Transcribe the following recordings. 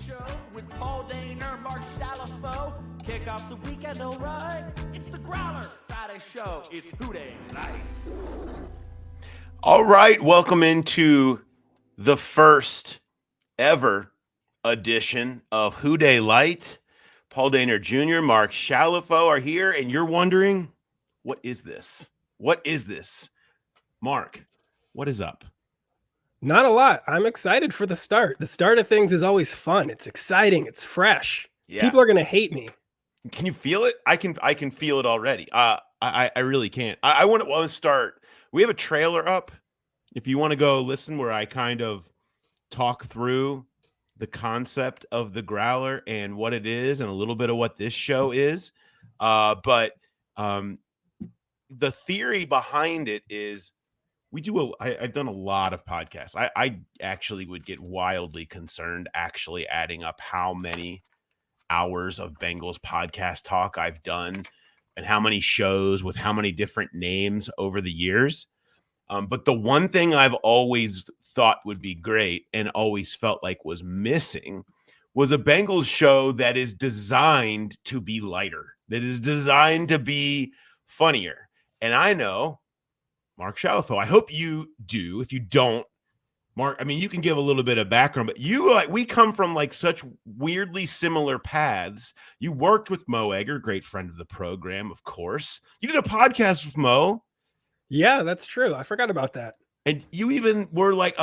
Show with Paul Dehner, Mark Chalifoux. Kick off the weekend, all right. It's the Growler Friday show. It's Who Dey Light. All right, welcome into the first ever edition of Who Dey Light. Paul Dehner Jr., Mark Chalifoux are here, and you're wondering, what is this? What is this? Mark, what is up? Not a lot. I'm excited for the start. The start of things is always fun. It's exciting. It's fresh. Yeah. People are going to hate me. Can you feel it? I can feel it already. I really can't. I want to start. We have a trailer up. If you want to go listen, where I kind of talk through the concept of the Growler and what it is, and a little bit of what this show is. But the theory behind it is, I've done a lot of podcasts. I actually would get wildly concerned actually adding up how many hours of Bengals podcast talk I've done and how many shows with how many different names over the years. But the one thing I've always thought would be great and always felt like was missing was a Bengals show that is designed to be lighter, that is designed to be funnier. And I know Mark Chalifoux, I hope you do. If you don't, Mark, I mean, you can give a little bit of background, but we come from like such weirdly similar paths. You worked with Mo Egger, great friend of the program, of course. You did a podcast with Mo. Yeah, that's true. I forgot about that. And you even were like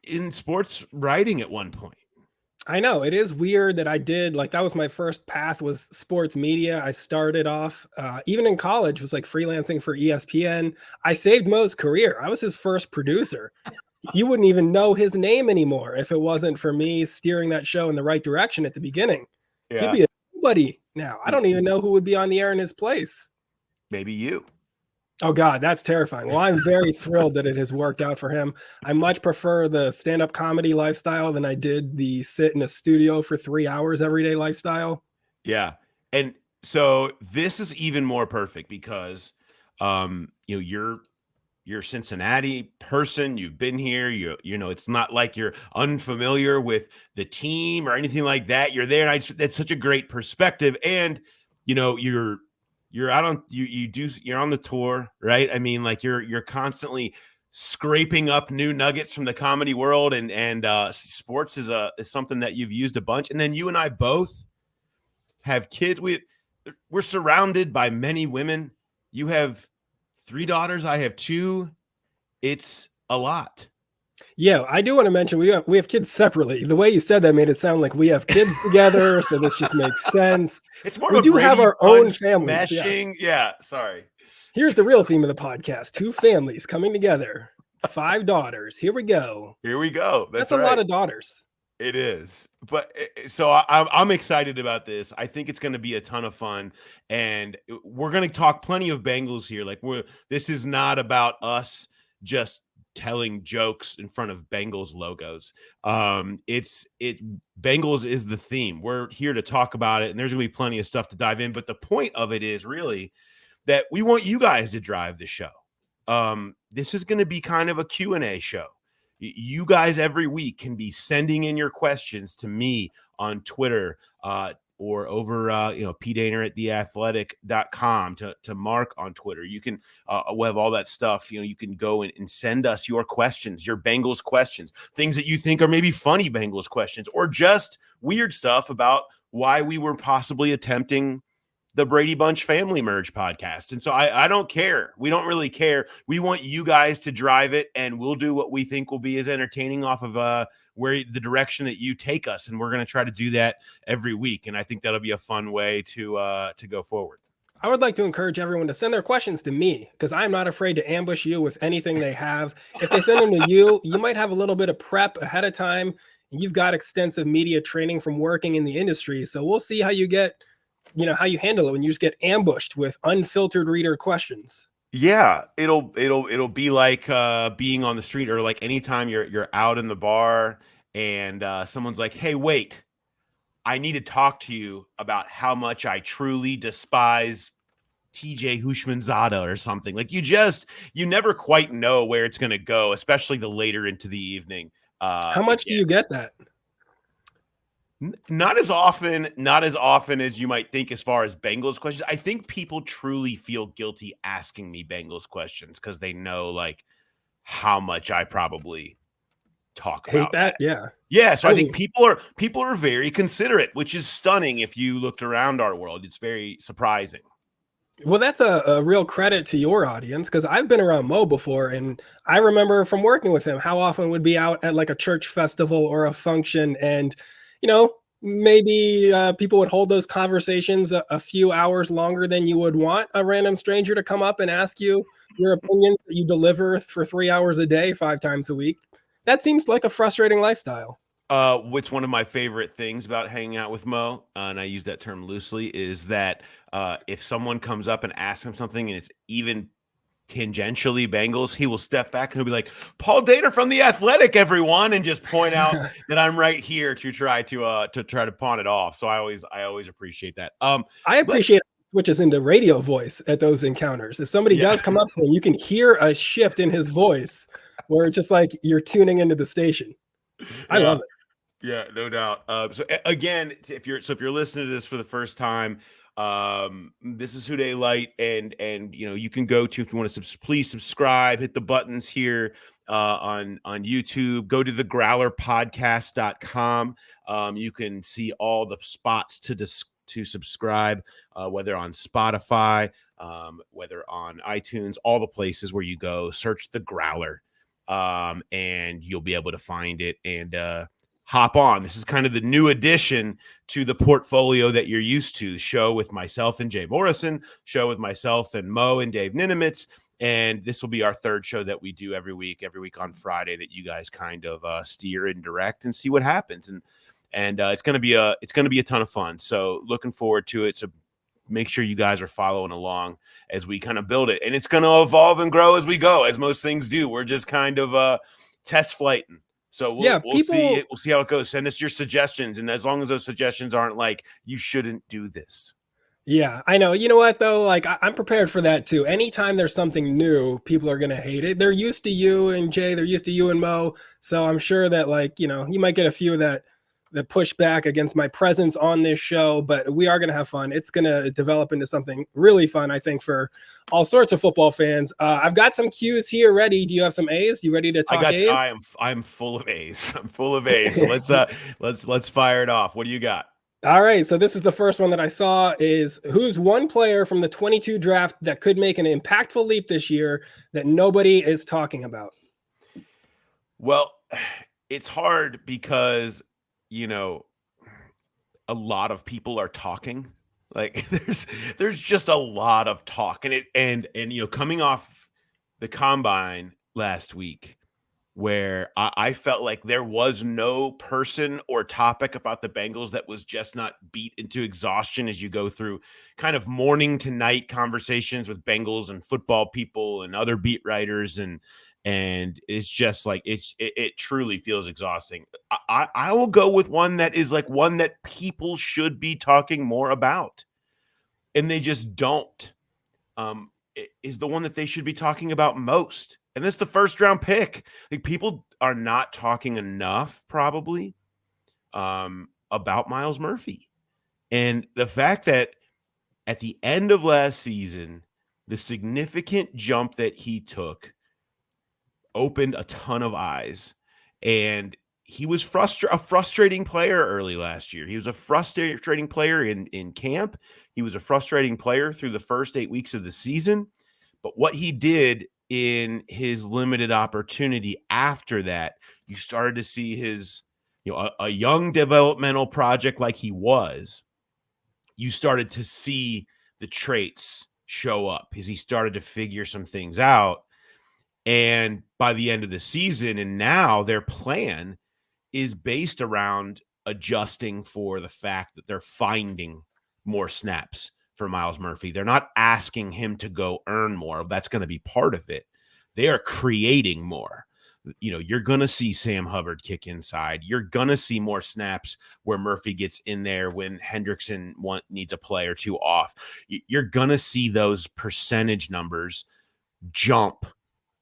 in sports writing at one point. I know. It is weird that I did, like, that was my first path, was sports media. I started off, even in college, was like freelancing for ESPN. I saved Mo's career. I was his first producer. You wouldn't even know his name anymore if it wasn't for me steering that show in the right direction at the beginning. Yeah. He'd be a nobody now. I don't even know who would be on the air in his place. Maybe you. Oh, God, that's terrifying. Well, I'm very thrilled that it has worked out for him. I much prefer the stand-up comedy lifestyle than I did the sit in a studio for 3 hours every day lifestyle. Yeah. And so this is even more perfect because, you're a Cincinnati person. You've been here. You know, it's not like you're unfamiliar with the team or anything like that. You're there. And that's such a great perspective. And, you're out on you're on the tour, right? I mean, like you're constantly scraping up new nuggets from the comedy world, and sports is something that you've used a bunch. And then you and I both have kids. We're surrounded by many women. You have 3 daughters. I have 2. It's a lot. Yeah, I do want to mention we have kids separately. The way you said that made it sound like we have kids together, so this just makes sense. It's more we of a do have Brady our own Bunch families. meshing. Yeah, sorry. Here's the real theme of the podcast: 2 families coming together, 5 daughters. Here we go. That's a right. lot of daughters. It is. But so I'm excited about this. I think it's going to be a ton of fun, and we're going to talk plenty of Bengals here. Like this is not about us just telling jokes in front of Bengals logos. Bengals is the theme. We're here to talk about it, and there's gonna be plenty of stuff to dive in. But the point of it is really that we want you guys to drive the show. This is going to be kind of a Q&A show. You guys every week can be sending in your questions to me on Twitter, or over, pdehner at theathletic.com, to Mark on Twitter. You can, we have all that stuff. You can go and send us your questions, your Bengals questions, things that you think are maybe funny Bengals questions, or just weird stuff about why we were possibly attempting the Brady Bunch family merge podcast. And so I don't care. We don't really care. We want you guys to drive it, and we'll do what we think will be as entertaining off of where the direction that you take us. And we're going to try to do that every week. And I think that'll be a fun way to go forward. I would like to encourage everyone to send their questions to me, because I'm not afraid to ambush you with anything they have. If they send them to you, you might have a little bit of prep ahead of time, and you've got extensive media training from working in the industry. So we'll see how you get, how you handle it when you just get ambushed with unfiltered reader questions. Yeah, it'll be like being on the street, or like anytime you're out in the bar and someone's like, "Hey, wait, I need to talk to you about how much I truly despise TJ Hushmanzada," or something. Like you never quite know where it's going to go, especially the later into the evening. How much do you get that? Not as often as you might think as far as Bengals questions. I think people truly feel guilty asking me Bengals questions because they know like how much I probably talk Hate about that? Yeah. Yeah, so I I think mean, people are very considerate, which is stunning if you looked around our world. It's very surprising. well, that's a real credit to your audience because I've been around Mo before, and I remember from working with him how often would be out at like a church festival or a function, and you know maybe people would hold those conversations a few hours longer than you would want a random stranger to come up and ask you your opinion that you deliver for 3 hours a day, 5 times a week. That seems like a frustrating lifestyle. Which one of my favorite things about hanging out with Mo, and I use that term loosely, is that if someone comes up and asks him something and it's even tangentially Bengals, he will step back and he'll be like, "Paul Dehner from The Athletic, everyone," and just point out that I'm right here to try to pawn it off. So I always appreciate that. I Let appreciate switches into radio voice at those encounters. If somebody yeah, does come up to him, you can hear a shift in his voice where it's just like you're tuning into the station. I yeah. love it. Yeah, no doubt. Again, if you're listening to this for the first time, this is Who Dey Light, and you can go to, if you want to please subscribe, hit the buttons here on YouTube. Go to the growlerpodcast.com. You can see all the spots to subscribe, whether on Spotify, whether on iTunes, all the places where you go. Search the Growler, and you'll be able to find it and hop on. This is kind of the new addition to the portfolio that you're used to. Show with myself and Jay Morrison, show with myself and Mo and Dave Ninemitz, and this will be our third show that we do every week on Friday that you guys kind of steer and direct and see what happens. And it's going to be a ton of fun. So looking forward to it. So make sure you guys are following along as we kind of build it, and it's going to evolve and grow as we go, as most things do. We're just kind of test flighting. So we'll see how it goes. Send us your suggestions, and as long as those suggestions aren't like, you shouldn't do this. Yeah, I know. You know what though? Like I'm prepared for that too. Anytime there's something new, people are gonna hate it. They're used to you and Jay. They're used to you and Mo. So I'm sure that you might get a few that push back against my presence on this show. But we are gonna have fun. It's gonna develop into something really fun, I think, for all sorts of football fans. I've got some cues here ready. Do you have some A's? You ready to talk A's? I'm full of A's. I'm full of A's. So let's fire it off. What do you got? All right, so this is the first one that I saw is who's one player from the 22 draft that could make an impactful leap this year that nobody is talking about? Well, it's hard because, a lot of people are talking. Like there's just a lot of talk, and coming off the combine last week, where I felt like there was no person or topic about the Bengals that was just not beat into exhaustion as you go through kind of morning to night conversations with Bengals and football people and other beat writers. And it's just like, it truly feels exhausting. I will go with one that is like one that people should be talking more about, and they just don't. Is the one that they should be talking about most. And that's the first round pick. Like, people are not talking enough probably about Myles Murphy. And the fact that at the end of last season, the significant jump that he took opened a ton of eyes. And he was a frustrating player early last year. He was a frustrating player in camp. He was a frustrating player through the first 8 weeks of the season. But what he did in his limited opportunity after that, you started to see his, a young developmental project like he was. You started to see the traits show up as he started to figure some things out. And by the end of the season, and now their plan is based around adjusting for the fact that they're finding more snaps for Myles Murphy. They're not asking him to go earn more. That's going to be part of it. They are creating more. You're going to see Sam Hubbard kick inside. You're going to see more snaps where Murphy gets in there when Hendrickson needs a play or two off. You're going to see those percentage numbers jump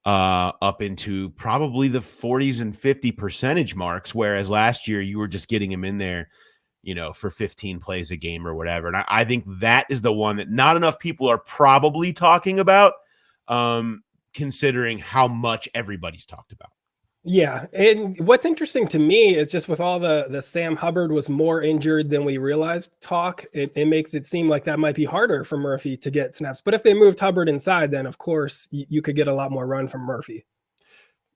up into probably the 40s and 50 percentage marks, whereas last year you were just getting him in there for 15 plays a game or whatever. And I think that is the one that not enough people are probably talking about, considering how much everybody's talked about. Yeah. And what's interesting to me is just with all the Sam Hubbard was more injured than we realized talk, it makes it seem like that might be harder for Murphy to get snaps. But if they moved Hubbard inside, then of course you could get a lot more run from Murphy.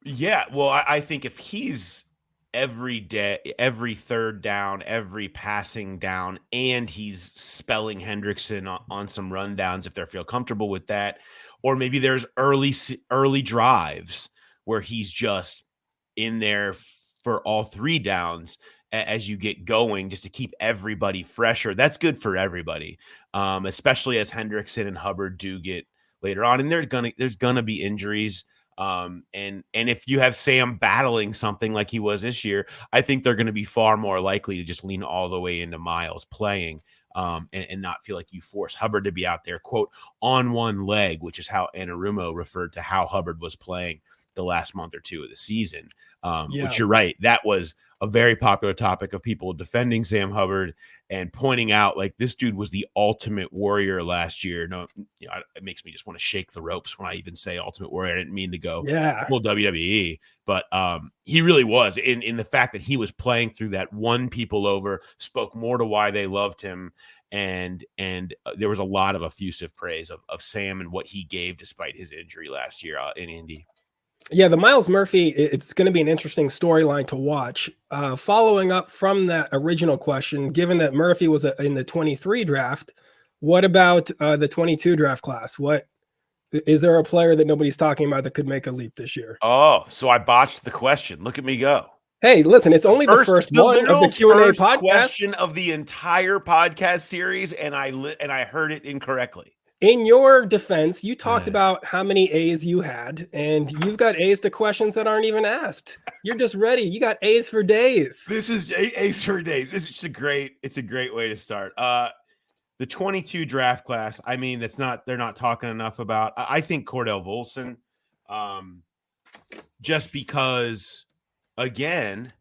Yeah. Well, I think if he's every day, every third down, every passing down, and he's spelling Hendrickson on some rundowns, if they feel comfortable with that, or maybe there's early drives where he's just in there for all 3 downs as you get going, just to keep everybody fresher. That's good for everybody, especially as Hendrickson and Hubbard do get later on. And there's gonna be injuries. And if you have Sam battling something like he was this year, I think they're going to be far more likely to just lean all the way into Miles playing, and not feel like you force Hubbard to be out there, quote, on one leg, which is how Anarumo referred to how Hubbard was playing the last month or two of the season. Which you're right. That was a very popular topic of people defending Sam Hubbard and pointing out like this dude was the ultimate warrior last year. No, it makes me just want to shake the ropes when I even say ultimate warrior. I didn't mean to go full WWE, but he really was in the fact that he was playing through that, won people over, spoke more to why they loved him. And there was a lot of effusive praise of Sam and what he gave despite his injury last year in Indy. Yeah, the Miles Murphy, it's going to be an interesting storyline to watch. Following up from that original question, given that Murphy was in the 23 draft, what about the 22 draft class? What is there a player that nobody's talking about that could make a leap this year? Oh, so I botched the question. Look at me go. Hey, listen, it's only the first one of the Q&A podcast. Question of the entire podcast series, and I heard it incorrectly. In your defense, you talked about how many A's you had, and you've got A's to questions that aren't even asked. You're just ready. You got A's for days. This is A's for days. It's a great way to start. The 22 draft class, I mean, they're not talking enough about. I think Cordell Volson, just because, again,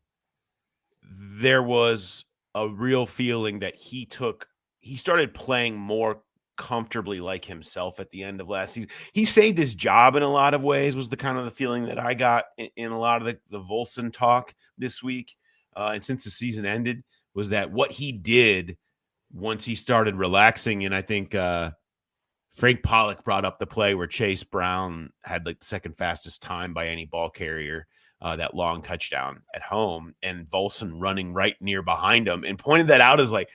there was a real feeling that he started playing more comfortably like himself at the end of last season. He saved his job in a lot of ways, was the kind of the feeling that I got in a lot of the Volson talk this week. And since the season ended, was that what he did once he started relaxing. And I think Frank Pollock brought up the play where Chase Brown had like the second fastest time by any ball carrier, that long touchdown at home, and Volson running right near behind him, and pointed that out as like,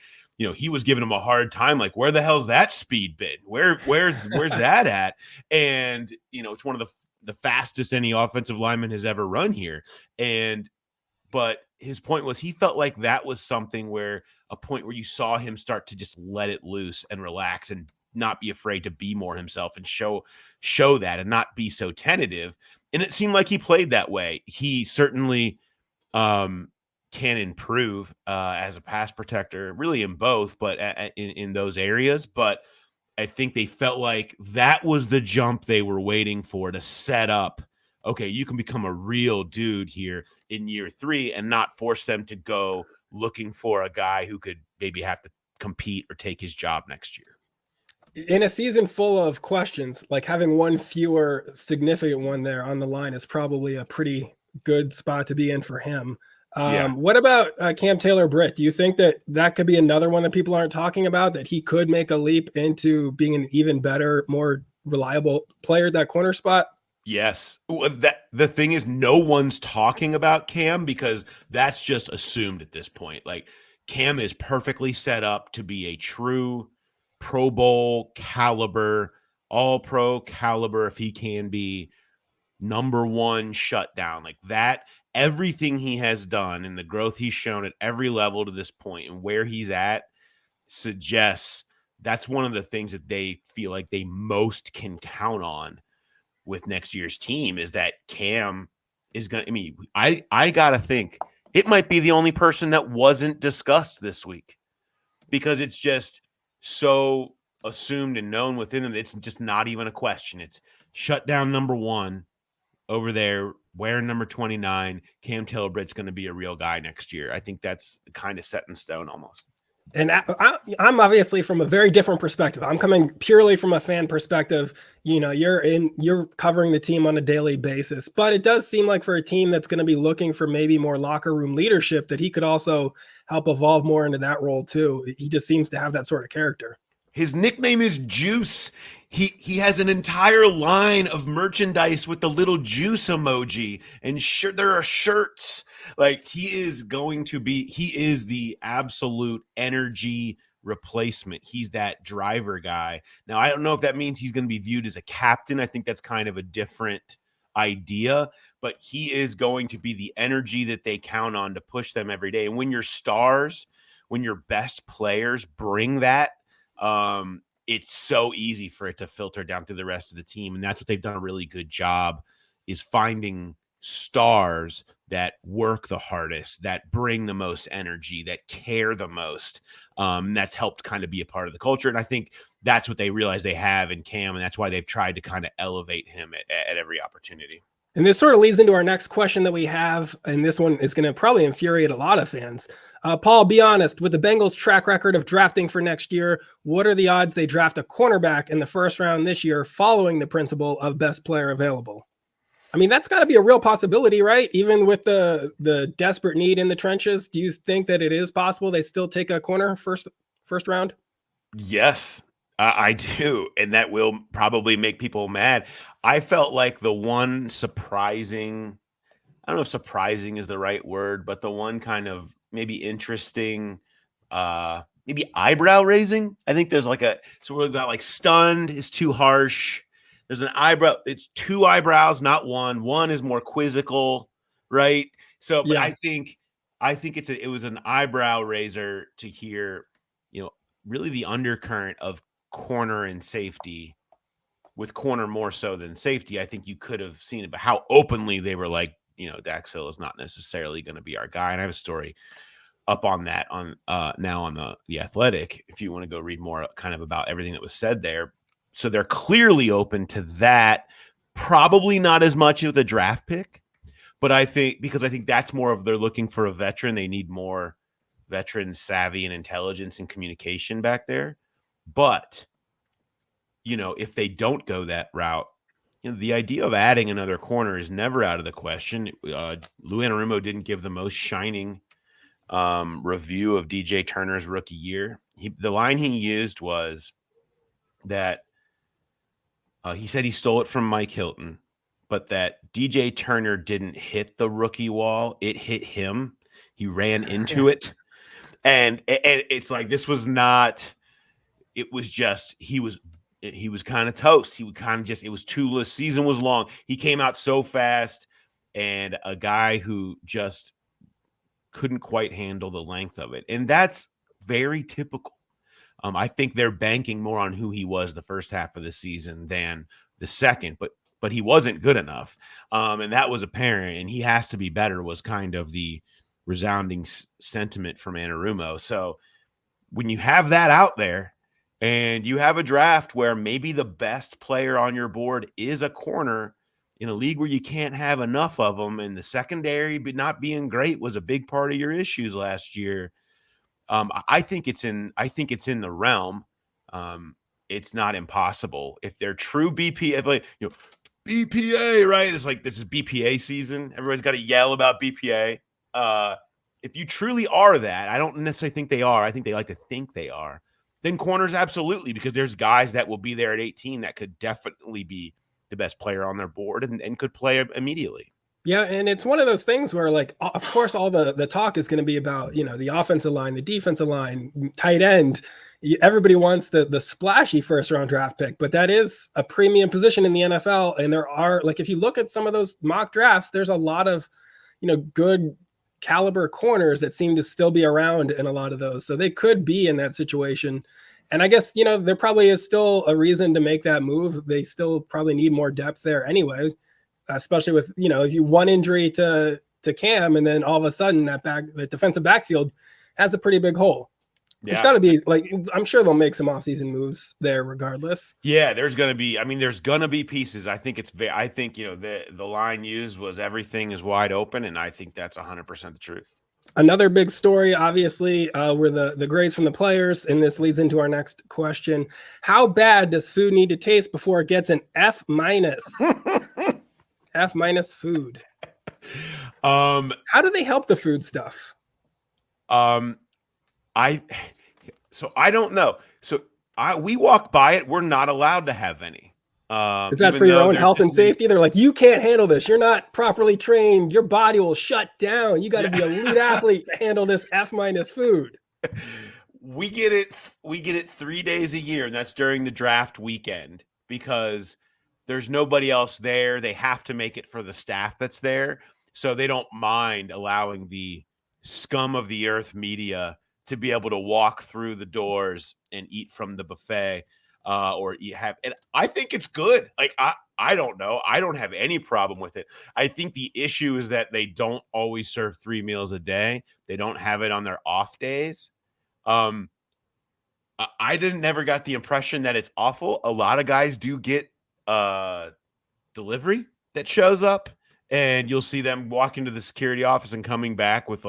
he was giving him a hard time. Like, where the hell's that speed been? Where's that at? And, it's one of the fastest any offensive lineman has ever run here. But his point was he felt like that was something where a point where you saw him start to just let it loose and relax and not be afraid to be more himself and show that and not be so tentative. And it seemed like he played that way. He certainly, can improve as a pass protector, really in both, but in those areas. But I think they felt like that was the jump they were waiting for to set up. Okay, you can become a real dude here in year 3 and not force them to go looking for a guy who could maybe have to compete or take his job next year. In a season full of questions, like having one fewer significant one there on the line is probably a pretty good spot to be in for him. What about Cam Taylor-Britt? Do you think that could be another one that people aren't talking about, that he could make a leap into being an even better, more reliable player at that corner spot? Yes. The thing is, no one's talking about Cam because that's just assumed at this point. Like, Cam is perfectly set up to be a true Pro Bowl caliber, all pro caliber, if he can be, number one shutdown. Like that, everything he has done and the growth he's shown at every level to this point and where he's at suggests that's one of the things that they feel like they most can count on with next year's team, is that Cam is going to, I got to think it might be the only person that wasn't discussed this week, because it's just so assumed and known within them. It's just not even a question. It's shutdown number one over there wearing number 29, Cam Taylor-Britt's going to be a real guy next year. I think that's kind of set in stone almost. And I'm obviously from a very different perspective. I'm coming purely from a fan perspective. You know, you're covering the team on a daily basis, but it does seem like for a team that's going to be looking for maybe more locker room leadership, that he could also help evolve more into that role too. He just seems to have that sort of character. His nickname is Juice. He has an entire line of merchandise with the little juice emoji, and there are shirts. Like, he is the absolute energy replacement. He's that driver guy. Now, I don't know if that means he's going to be viewed as a captain. I think that's kind of a different idea, but he is going to be the energy that they count on to push them every day. And when your stars, when your best players bring that, it's so easy for it to filter down through the rest of the team. And that's what they've done a really good job, is finding stars that work the hardest, that bring the most energy, that care the most. That's helped kind of be a part of the culture. And I think that's what they realize they have in Cam. And that's why they've tried to kind of elevate him at every opportunity. And this sort of leads into our next question that we have. And this one is going to probably infuriate a lot of fans. Paul, be honest, with the Bengals' track record of drafting for next year, what are the odds they draft a cornerback in the first round this year following the principle of best player available? I mean, that's got to be a real possibility, right? Even with the desperate need in the trenches, do you think that it is possible they still take a corner first round? Yes, I do. And that will probably make people mad. I felt like the one surprising, I don't know if surprising is the right word, but the one kind of maybe interesting, maybe eyebrow raising. I think there's so we've got like stunned is too harsh. There's an eyebrow. It's two eyebrows, not one. One is more quizzical, right? So, but yeah. I think it was an eyebrow raiser to hear, really the undercurrent of corner and safety, with corner more so than safety. I think you could have seen it, but how openly they were like, Dax Hill is not necessarily going to be our guy. And I have a story up on that now on the Athletic, if you want to go read more kind of about everything that was said there. So they're clearly open to that. Probably not as much with a draft pick, but I think that's more of, they're looking for a veteran. They need more veteran savvy and intelligence and communication back there. But, if they don't go that route, the idea of adding another corner is never out of the question. Lou Anarumo didn't give the most shining review of DJ Turner's rookie year. The line he used was that he said he stole it from Mike Hilton, but that DJ Turner didn't hit the rookie wall. It hit him. He ran into it. And it's like, this was not, it was just, he was kind of toast. He would kind of just, it was the season was long. He came out so fast, and a guy who just couldn't quite handle the length of it. And that's very typical. I think they're banking more on who he was the first half of the season than the second, but he wasn't good enough. And that was apparent, and he has to be better, was kind of the resounding sentiment from Anarumo. So when you have that out there, and you have a draft where maybe the best player on your board is a corner in a league where you can't have enough of them, and the secondary but not being great was a big part of your issues last year. I think it's in the realm. It's not impossible if they're true BPA. BPA, right? It's like, this is BPA season. Everybody's got to yell about BPA. If you truly are that, I don't necessarily think they are. I think they like to think they are. Then corners, absolutely, because there's guys that will be there at 18 that could definitely be the best player on their board and could play immediately. Yeah, and it's one of those things where, like, of course, all the talk is going to be about, the offensive line, the defensive line, tight end. Everybody wants the splashy first-round draft pick, but that is a premium position in the NFL. And there are, like, if you look at some of those mock drafts, there's a lot of, good caliber corners that seem to still be around in a lot of those. So they could be in that situation. And I guess, there probably is still a reason to make that move. They still probably need more depth there anyway, especially with, if you one injury to Cam, and then all of a sudden the defensive backfield has a pretty big hole. It's got to be like, I'm sure they'll make some offseason moves there regardless. Yeah, there's going to be pieces. I think the line used was everything is wide open, and I think that's 100% the truth. Another big story, obviously, were the grades from the players, and this leads into our next question. How bad does food need to taste before it gets an F-? F- food. How do they help the food stuff? I don't know. So we walk by it. We're not allowed to have any. Is that for your own health and safety? They're like, you can't handle this. You're not properly trained. Your body will shut down. You got to be an elite athlete to handle this F- food. We get it 3 days a year, and that's during the draft weekend because there's nobody else there. They have to make it for the staff that's there. So they don't mind allowing the scum of the earth media to be able to walk through the doors and eat from the buffet. And I think it's good. Like, I don't know. I don't have any problem with it. I think the issue is that they don't always serve 3 meals a day. They don't have it on their off days. I never got the impression that it's awful. A lot of guys do get delivery that shows up, and you'll see them walk into the security office and coming back with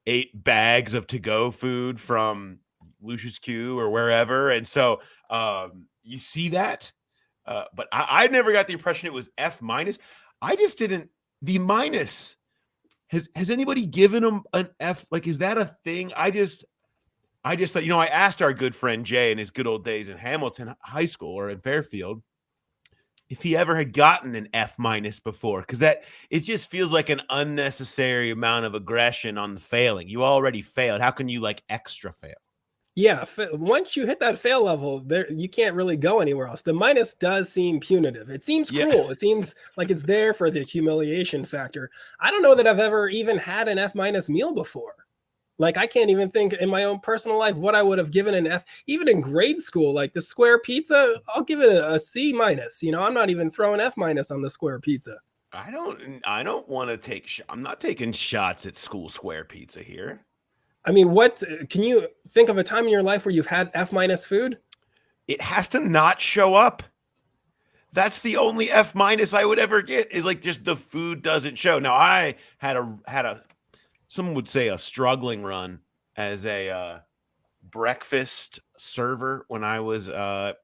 8 bags of to-go food from Lucius Q or wherever. And so you see that. But I never got the impression it was F-. I just didn't. The minus. Has anybody given them an F? Like, is that a thing? I just thought, I asked our good friend Jay in his good old days in Hamilton High School or in Fairfield if he ever had gotten an F- before, because it just feels like an unnecessary amount of aggression on the failing. You already failed. How can you extra fail? Yeah, once you hit that fail level, there you can't really go anywhere else. The minus does seem punitive. It seems cruel. It seems like it's there for the humiliation factor. I don't know that I've ever even had an F- meal before. Like, I can't even think in my own personal life what I would have given an F. Even in grade school, like the square pizza, I'll give it a C-. I'm not even throwing F- on the square pizza. I don't want to take. I'm not taking shots at school square pizza here. I mean, what can you think of a time in your life where you've had F- food? It has to not show up. That's the only F- I would ever get, is just the food doesn't show. Now, I had a some would say a struggling run as a breakfast server when I was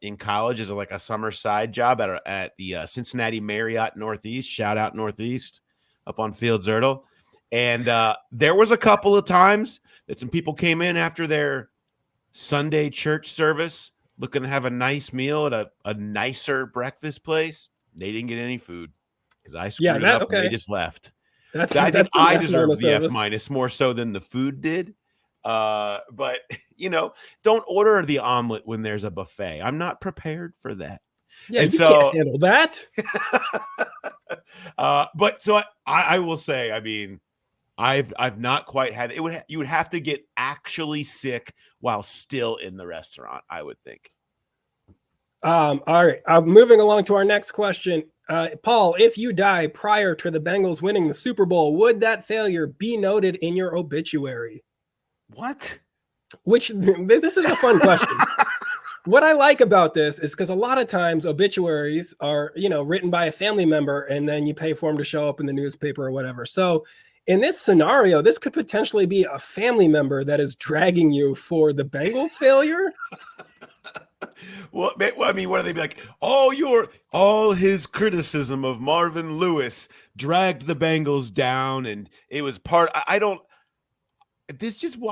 in college as a summer side job at the Cincinnati Marriott Northeast. Shout out Northeast up on Fields Erdel. And there was a couple of times that some people came in after their Sunday church service looking to have a nice meal at a nicer breakfast place. They didn't get any food because I screwed it up and they just left. I think I deserve the F- more so than the food did. But don't order the omelet when there's a buffet. I'm not prepared for that. Yeah, and you can't handle that. But so I will say, I mean, I've not quite had it. You would have to get actually sick while still in the restaurant, I would think. All right. Moving along to our next question. Paul, if you die prior to the Bengals winning the Super Bowl, would that failure be noted in your obituary? What? This is a fun question. What I like about this is because a lot of times obituaries are, written by a family member, and then you pay for them to show up in the newspaper or whatever. So in this scenario, this could potentially be a family member that is dragging you for the Bengals failure. Well, I mean, what do they be like? All his criticism of Marvin Lewis dragged the Bengals down, and it was part. Why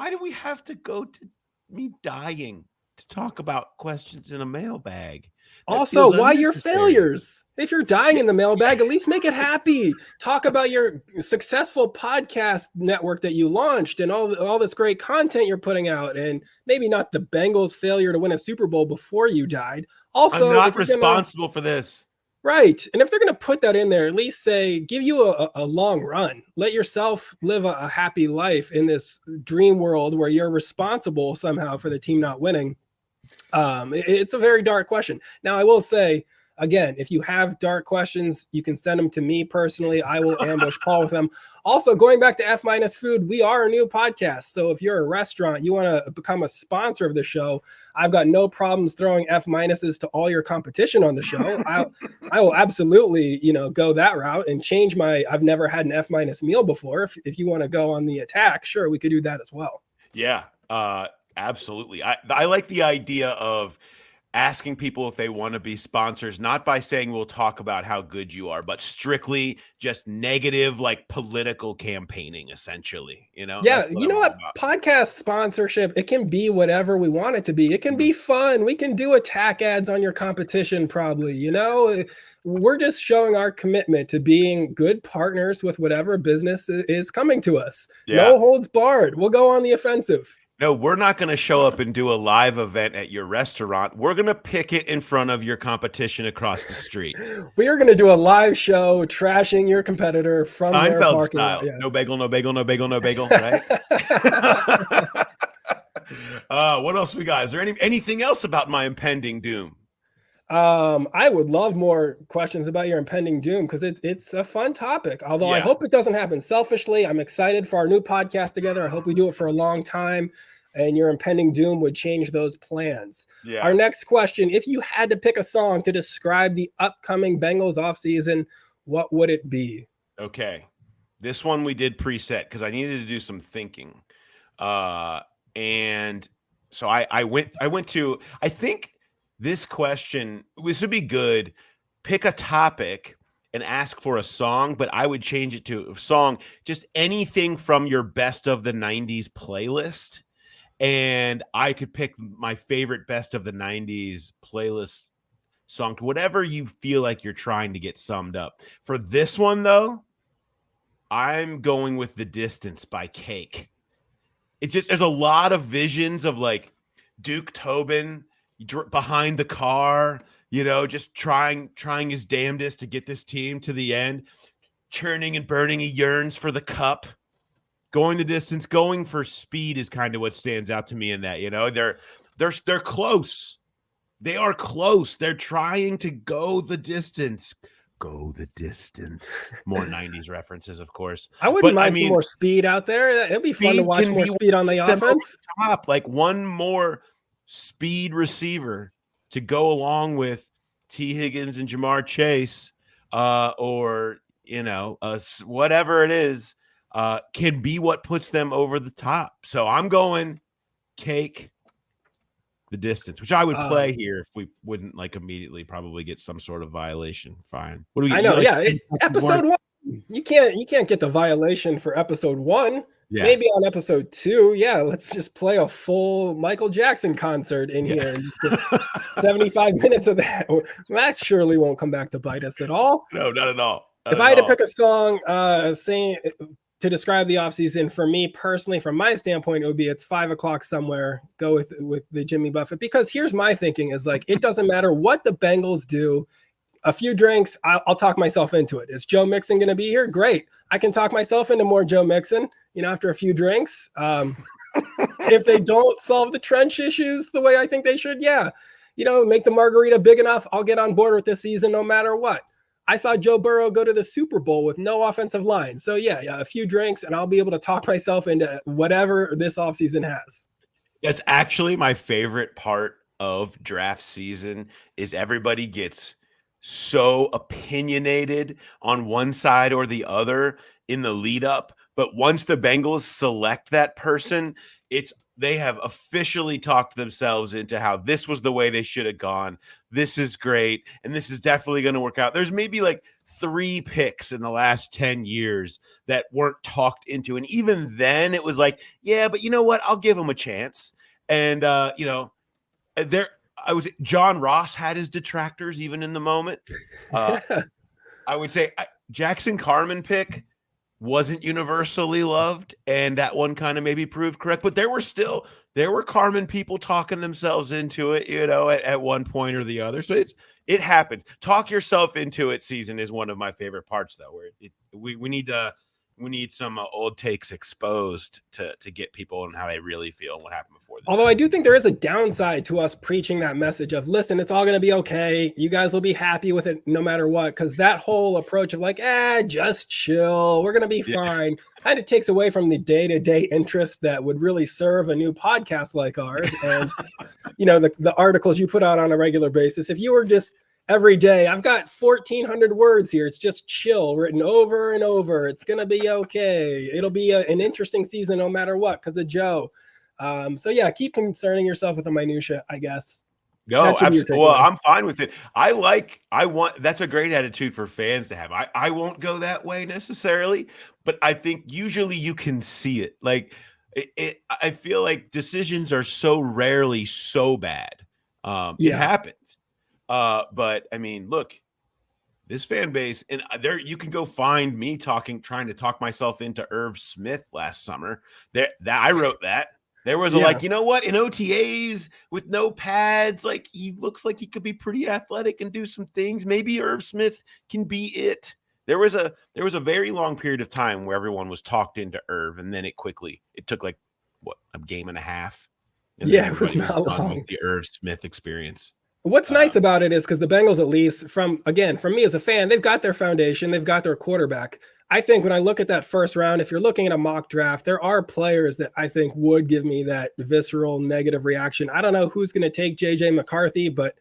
do we have to go to me dying to talk about questions in a mailbag? Also, why your failures? If you're dying in the mailbag, at least make it happy. Talk about your successful podcast network that you launched and all this great content you're putting out, and maybe not the Bengals failure to win a Super Bowl before you died. Also, I'm not responsible for this. Right. And if they're going to put that in there, at least say, give you a long run. Let yourself live a happy life in this dream world where you're responsible somehow for the team not winning. It's a very dark question. Now, I will say, Again, if you have dark questions, you can send them to me personally. I will ambush Paul with them. Also, going back to F- Food, we are a new podcast. So if you're a restaurant, you want to become a sponsor of the show, I've got no problems throwing F- to all your competition on the show. I will absolutely, go that route and change I've never had an F- meal before. If you want to go on the attack, sure, we could do that as well. Yeah, absolutely. I like the idea of asking people if they want to be sponsors, not by saying we'll talk about how good you are, but strictly just negative, like political campaigning, essentially. Yeah, That's what you I'm know all what? about. Podcast sponsorship, it can be whatever we want it to be. It can be fun. We can do attack ads on your competition, probably. We're just showing our commitment to being good partners with whatever business is coming to us. Yeah. No holds barred. We'll go on the offensive. No, we're not going to show up and do a live event at your restaurant. We're going to pick it in front of your competition across the street. We are going to do a live show trashing your competitor from their Seinfeld parking style. lot. Yeah. No bagel, no bagel, no bagel, no bagel, right? What else we got? Is there anything else about my impending doom? I would love more questions about your impending doom because it's a fun topic. Although I hope it doesn't happen selfishly. I'm excited for our new podcast together. I hope we do it for a long time, and your impending doom would change those plans. Yeah. Our next question: if you had to pick a song to describe the upcoming Bengals offseason, what would it be? Okay, this one we did preset because I needed to do some thinking, and so I went to, I think. This question, this would be good. Pick a topic and ask for a song, but I would change it to a song, just anything from your best of the 90s playlist. And I could pick my favorite best of the 90s playlist song, whatever you feel like you're trying to get summed up. For this one, though, I'm going with The Distance by Cake. It's just, there's a lot of visions of like Duke Tobin behind the car, just trying his damnedest to get this team to the end, churning and burning. He yearns for the cup, going the distance, going for speed is kind of what stands out to me in that. They're close. They are close. They're trying to go the distance. Go the distance. More 90s references, of course. I wouldn't mind some more speed out there. It'd be fun to watch more speed on the offense. Top, like one more speed receiver to go along with T. Higgins and Jamar Chase, or whatever it is, can be what puts them over the top. So I'm going Cake, The Distance, which I would play here if we wouldn't immediately probably get some sort of violation fine. What do we? I know, episode 1. You can't get the violation for episode 1. Yeah. Maybe on episode 2, let's just play a full Michael Jackson concert in here and just get 75 minutes of that. That surely won't come back to bite us at all. No, not at all. If I had to pick a song saying to describe the offseason, for me personally, from my standpoint, it would be It's 5 o'clock somewhere. Go with the Jimmy Buffett, because here's my thinking is it doesn't matter what the Bengals do. A few drinks, I'll talk myself into it. Is Joe Mixon going to be here? Great. I can talk myself into more Joe Mixon, after a few drinks. If they don't solve the trench issues the way I think they should, make the margarita big enough, I'll get on board with this season no matter what. I saw Joe Burrow go to the Super Bowl with no offensive line. So, a few drinks, and I'll be able to talk myself into whatever this offseason has. That's actually my favorite part of draft season is everybody gets so opinionated on one side or the other in the lead up, but once the Bengals select that person, they have officially talked themselves into how this was the way they should have gone. This is great, and this is definitely going to work out. There's maybe 3 picks in the last 10 years that weren't talked into, and even then it was but you know what? I'll give them a chance. And John Ross had his detractors even in the moment. I would say Jackson Carman pick wasn't universally loved, and that one kind of maybe proved correct. But there were Carman people talking themselves into it, at one point or the other. So it happens. Talk yourself into it season is one of my favorite parts, though, where we need to some old takes exposed to get people and how they really feel and what happened before. Although I do think there is a downside to us preaching that message of, listen, it's all going to be okay. You guys will be happy with it no matter what. Because that whole approach of like, just chill, we're going to be fine, kind of takes away from the day-to-day interest that would really serve a new podcast like ours. And, the articles you put out on a regular basis. If you were just every day, I've got 1,400 words here. It's just chill, written over and over. It's going to be okay. It'll be an interesting season no matter what because of Joe. So yeah, keep concerning yourself with the minutia, I guess. No, absolutely. Well, I'm fine with it. That's a great attitude for fans to have. I won't go that way necessarily, but I think usually you can see it. Like I feel like decisions are so rarely so bad. It happens. But I mean, look, this fan base, and there you can go find me trying to talk myself into Irv Smith last summer. I wrote that. There was like, you know what? In OTAs with no pads, like he looks like he could be pretty athletic and do some things. Maybe Irv Smith can be it. There was a very long period of time where everyone was talked into Irv, and then it took like a game and a half. And it was not long. With the Irv Smith experience. What's nice about it is because the Bengals, at least from me as a fan, they've got their foundation, they've got their quarterback. I think when I look at that first round, if you're looking at a mock draft, there are players that I think would give me that visceral negative reaction. I don't know who's going to take JJ McCarthy, but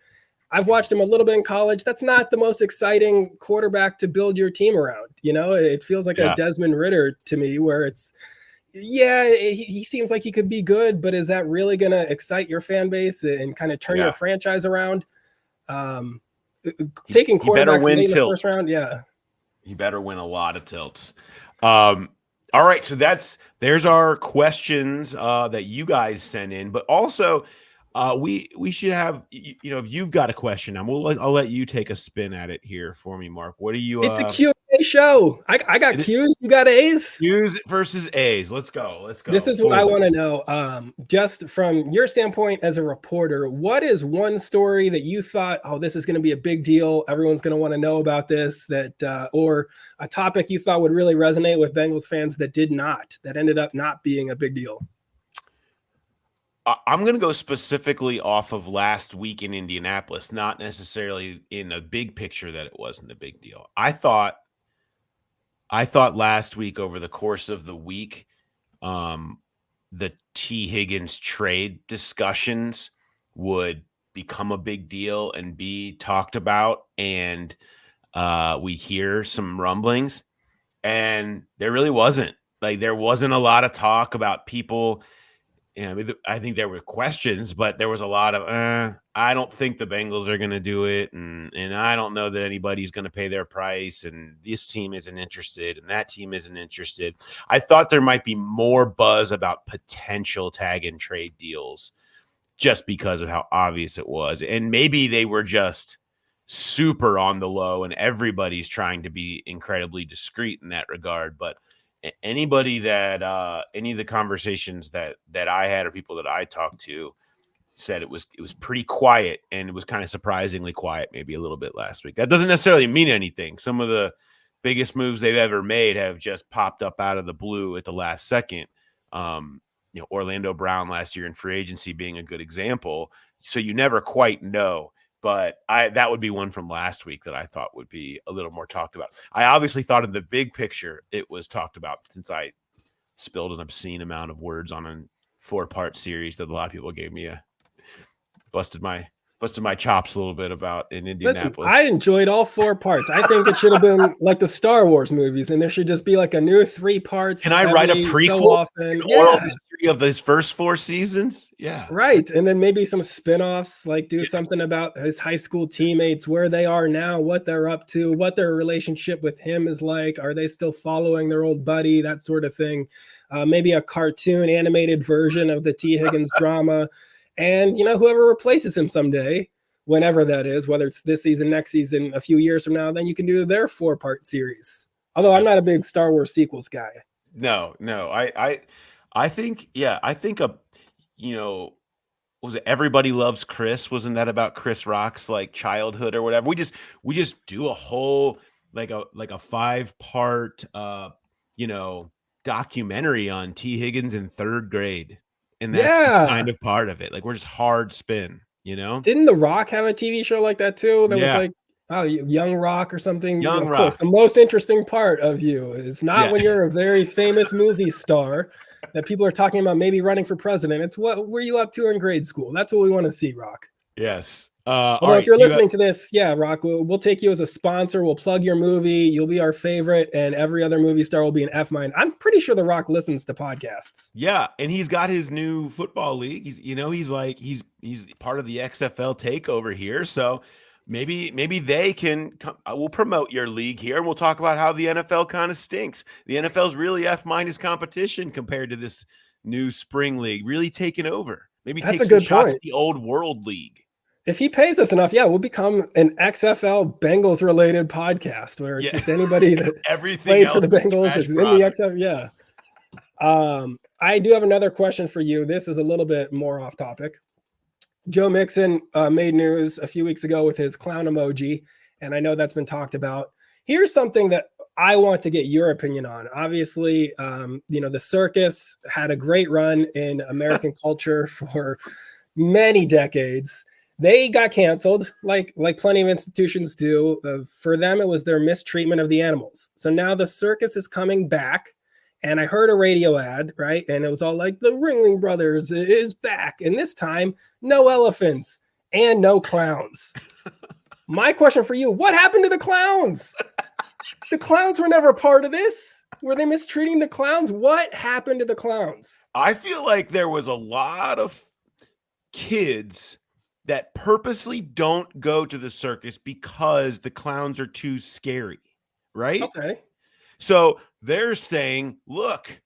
I've watched him a little bit in college. That's not the most exciting quarterback to build your team around. It feels like a Desmond Ridder to me where it's, he seems like he could be good, but is that really going to excite your fan base and kind of turn your franchise around? Taking quarterbacks late in the first round, He better win a lot of tilts. All right, so there's our questions that you guys sent in, but also we should have, if you've got a question, I'll let you take a spin at it here for me, Mark. What do you? It's a Q&A show. I got Q's. You got A's. Q's versus A's. Let's go. This is what I want to know. Just from your standpoint as a reporter, what is one story that you thought, this is going to be a big deal? Everyone's going to want to know about this. Or a topic you thought would really resonate with Bengals fans that ended up not being a big deal. I'm going to go specifically off of last week in Indianapolis, not necessarily in a big picture that it wasn't a big deal. I thought last week over the course of the week, the T. Higgins trade discussions would become a big deal and be talked about. And we hear some rumblings, and there really wasn't. Like, there wasn't a lot of talk about people. I think there were questions, but there was a lot of, I don't think the Bengals are going to do it. And I don't know that anybody's going to pay their price. And this team isn't interested and that team isn't interested. I thought there might be more buzz about potential tag and trade deals just because of how obvious it was. And maybe they were just super on the low and everybody's trying to be incredibly discreet in that regard. But anybody that any of the conversations that I had or people that I talked to said it was pretty quiet, and it was kind of surprisingly quiet, maybe a little bit last week. That doesn't necessarily mean anything. Some of the biggest moves they've ever made have just popped up out of the blue at the last second. Orlando Brown last year in free agency being a good example. So you never quite know. But that would be one from last week that I thought would be a little more talked about. I obviously thought in the big picture it was talked about, since I spilled an obscene amount of words on a 4-part series that a lot of people gave me busted my chops a little bit about in Indianapolis. Listen, I enjoyed all 4 parts. I think it should have been like the Star Wars movies, and there should just be like a new 3 parts. Can I write a prequel? So often. Oral history of those first 4 seasons? Yeah. Right. And then maybe some spinoffs, like do something about his high school teammates, where they are now, what they're up to, what their relationship with him is like. Are they still following their old buddy? That sort of thing. Maybe a cartoon animated version of the T. Higgins drama. And, whoever replaces him someday, whenever that is, whether it's this season, next season, a few years from now, then you can do their 4-part series. Although I'm not a big Star Wars sequels guy. No. I think was it Everybody Loves Chris? Wasn't that about Chris Rock's like childhood or whatever? We just do a whole like a 5-part documentary on T. Higgins in 3rd grade. And that's just kind of part of it. Like, we're just hard spin, Didn't The Rock have a TV show like that too? That was like, Young Rock or something. Young of Rock. course, the most interesting part of you is not when you're a very famous movie star that people are talking about maybe running for president. It's what were you up to in grade school? That's what we want to see, Rock. Yes. Although if you're listening to this, Rock, we'll take you as a sponsor. We'll plug your movie. You'll be our favorite, and every other movie star will be an F mine. I'm pretty sure The Rock listens to podcasts. Yeah, and he's got his new football league. He's part of the XFL takeover here. So maybe they can come. We'll promote your league here, and we'll talk about how the NFL kind of stinks. The NFL's really F- competition compared to this new spring league, really taking over. Maybe take some shots at the old world league. If he pays us enough, we'll become an XFL Bengals related podcast where it's just anybody that played for the Bengals is in the XFL. Yeah. I do have another question for you. This is a little bit more off topic. Joe Mixon made news a few weeks ago with his clown emoji, and I know that's been talked about. Here's something that I want to get your opinion on. Obviously, the circus had a great run in American culture for many decades. They got canceled, like plenty of institutions do. For them, it was their mistreatment of the animals. So now the circus is coming back, and I heard a radio ad, right? And it was all like, the Ringling Brothers is back. And this time, no elephants and no clowns. My question for you, what happened to the clowns? The clowns were never part of this. Were they mistreating the clowns? What happened to the clowns? I feel like there was a lot of kids that purposely don't go to the circus because the clowns are too scary, right? Okay. So they're saying, look,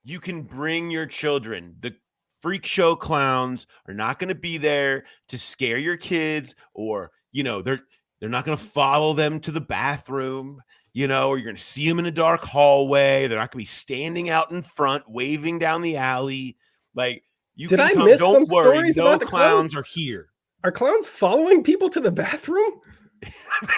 you can bring your children. The freak show clowns are not going to be there to scare your kids, or, they're not going to follow them to the bathroom, or you're going to see them in a dark hallway. They're not going to be standing out in front, waving down the alley. Like, Did I miss some stories about the clowns are here. Are clowns following people to the bathroom?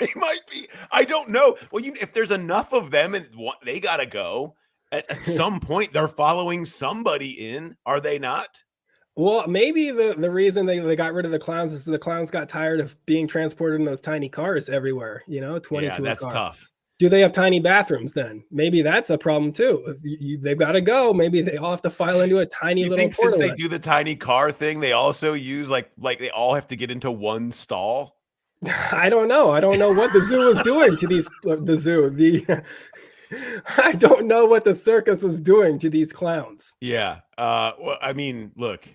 They might be. I don't know. Well, if there's enough of them and they got to go, at some point they're following somebody in, are they not? Well, maybe the reason they got rid of the clowns is the clowns got tired of being transported in those tiny cars everywhere, 22 that's a car. Tough. Do they have tiny bathrooms then? Maybe that's a problem too. They've got to go. Maybe they all have to file into a tiny little think since they do the tiny car thing, they also use like they all have to get into one stall? I don't know. I don't know what the zoo was doing to these I don't know what the circus was doing to these clowns. Yeah. Well, I mean, look,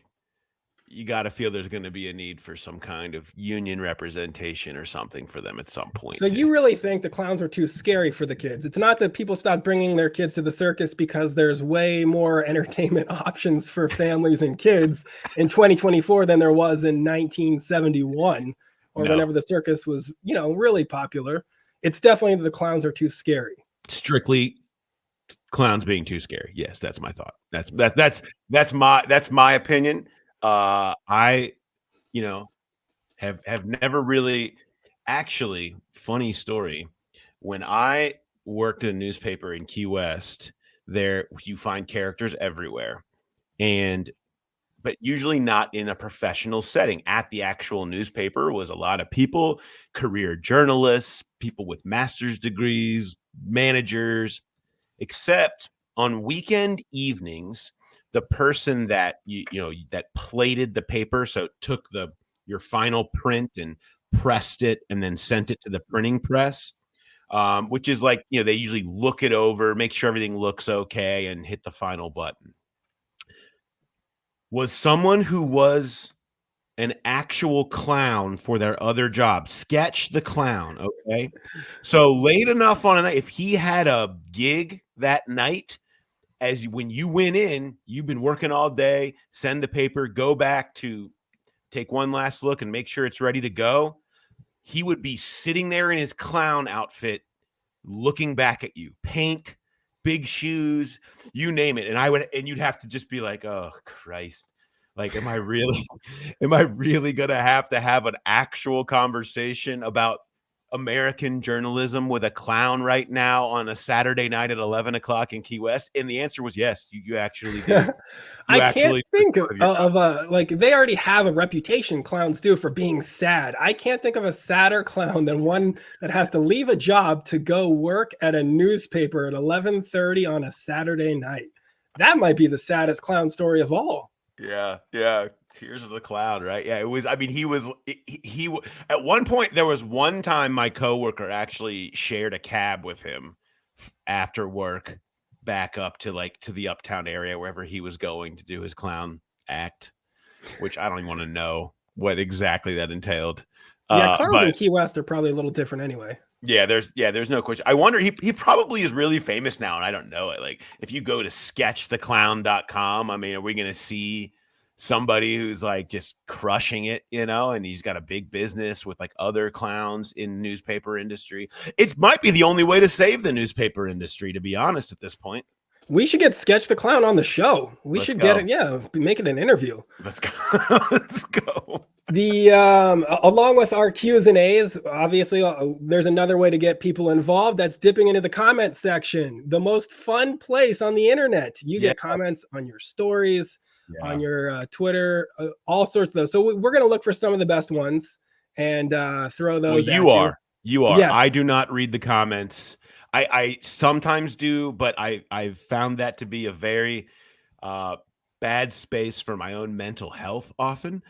you got to feel there's going to be a need for some kind of union representation or something for them at some point. So you really think the clowns are too scary for the kids? It's not that people stopped bringing their kids to the circus because there's way more entertainment options for families and kids in 2024 than there was in 1971 or whenever the circus was, really popular. It's definitely the clowns are too scary. Strictly clowns being too scary. Yes, that's my thought. That's my opinion. I have never really, actually, funny story. When I worked in a newspaper in Key West, there you find characters everywhere, but usually not in a professional setting. At the actual newspaper was a lot of people, career journalists, people with master's degrees, managers, except on weekend evenings, the person that that plated the paper, so took your final print and pressed it and then sent it to the printing press, which is like, they usually look it over, make sure everything looks okay, and hit the final button, was someone who was an actual clown for their other job. Sketch the clown, okay? So late enough on a night, if he had a gig that night, when you went in, you've been working all day, send the paper, go back to take one last look and make sure it's ready to go. He would be sitting there in his clown outfit, looking back at you, paint, big shoes, you name it. And you'd have to just be like, oh Christ. Like, am I really going to have an actual conversation about American journalism with a clown right now on a Saturday night at 11 o'clock in Key West? And the answer was yes, you actually do. I can't think of like they already have a reputation, clowns do, for being sad. I can't think of a sadder clown than one that has to leave a job to go work at a newspaper at 11:30 on a Saturday night. That might be the saddest clown story of all. Yeah. Tears of the Clown, right? Yeah, it was. I mean, he at one point, there was one time my coworker actually shared a cab with him after work back up to the uptown area, wherever he was going to do his clown act, which I don't even want to know what exactly that entailed. Yeah, clowns in Key West are probably a little different anyway. Yeah, there's no question. I wonder, he probably is really famous now, and I don't know it. Like, if you go to sketchtheclown.com, I mean, are we going to see somebody who's like just crushing it, and he's got a big business with like other clowns in newspaper industry? It might be the only way to save the newspaper industry, to be honest, at this point. We should get Sketch the Clown on the show. Let's get it. Yeah, make it an interview. Let's go. Let's go. The along with our Q's and A's, obviously, there's another way to get people involved. That's dipping into the comment section, the most fun place on the internet. You get comments on your stories, on your Twitter, all sorts of those. So we're going to look for some of the best ones and throw those. You are. Yes. I do not read the comments. I sometimes do, but I've found that to be a very bad space for my own mental health often.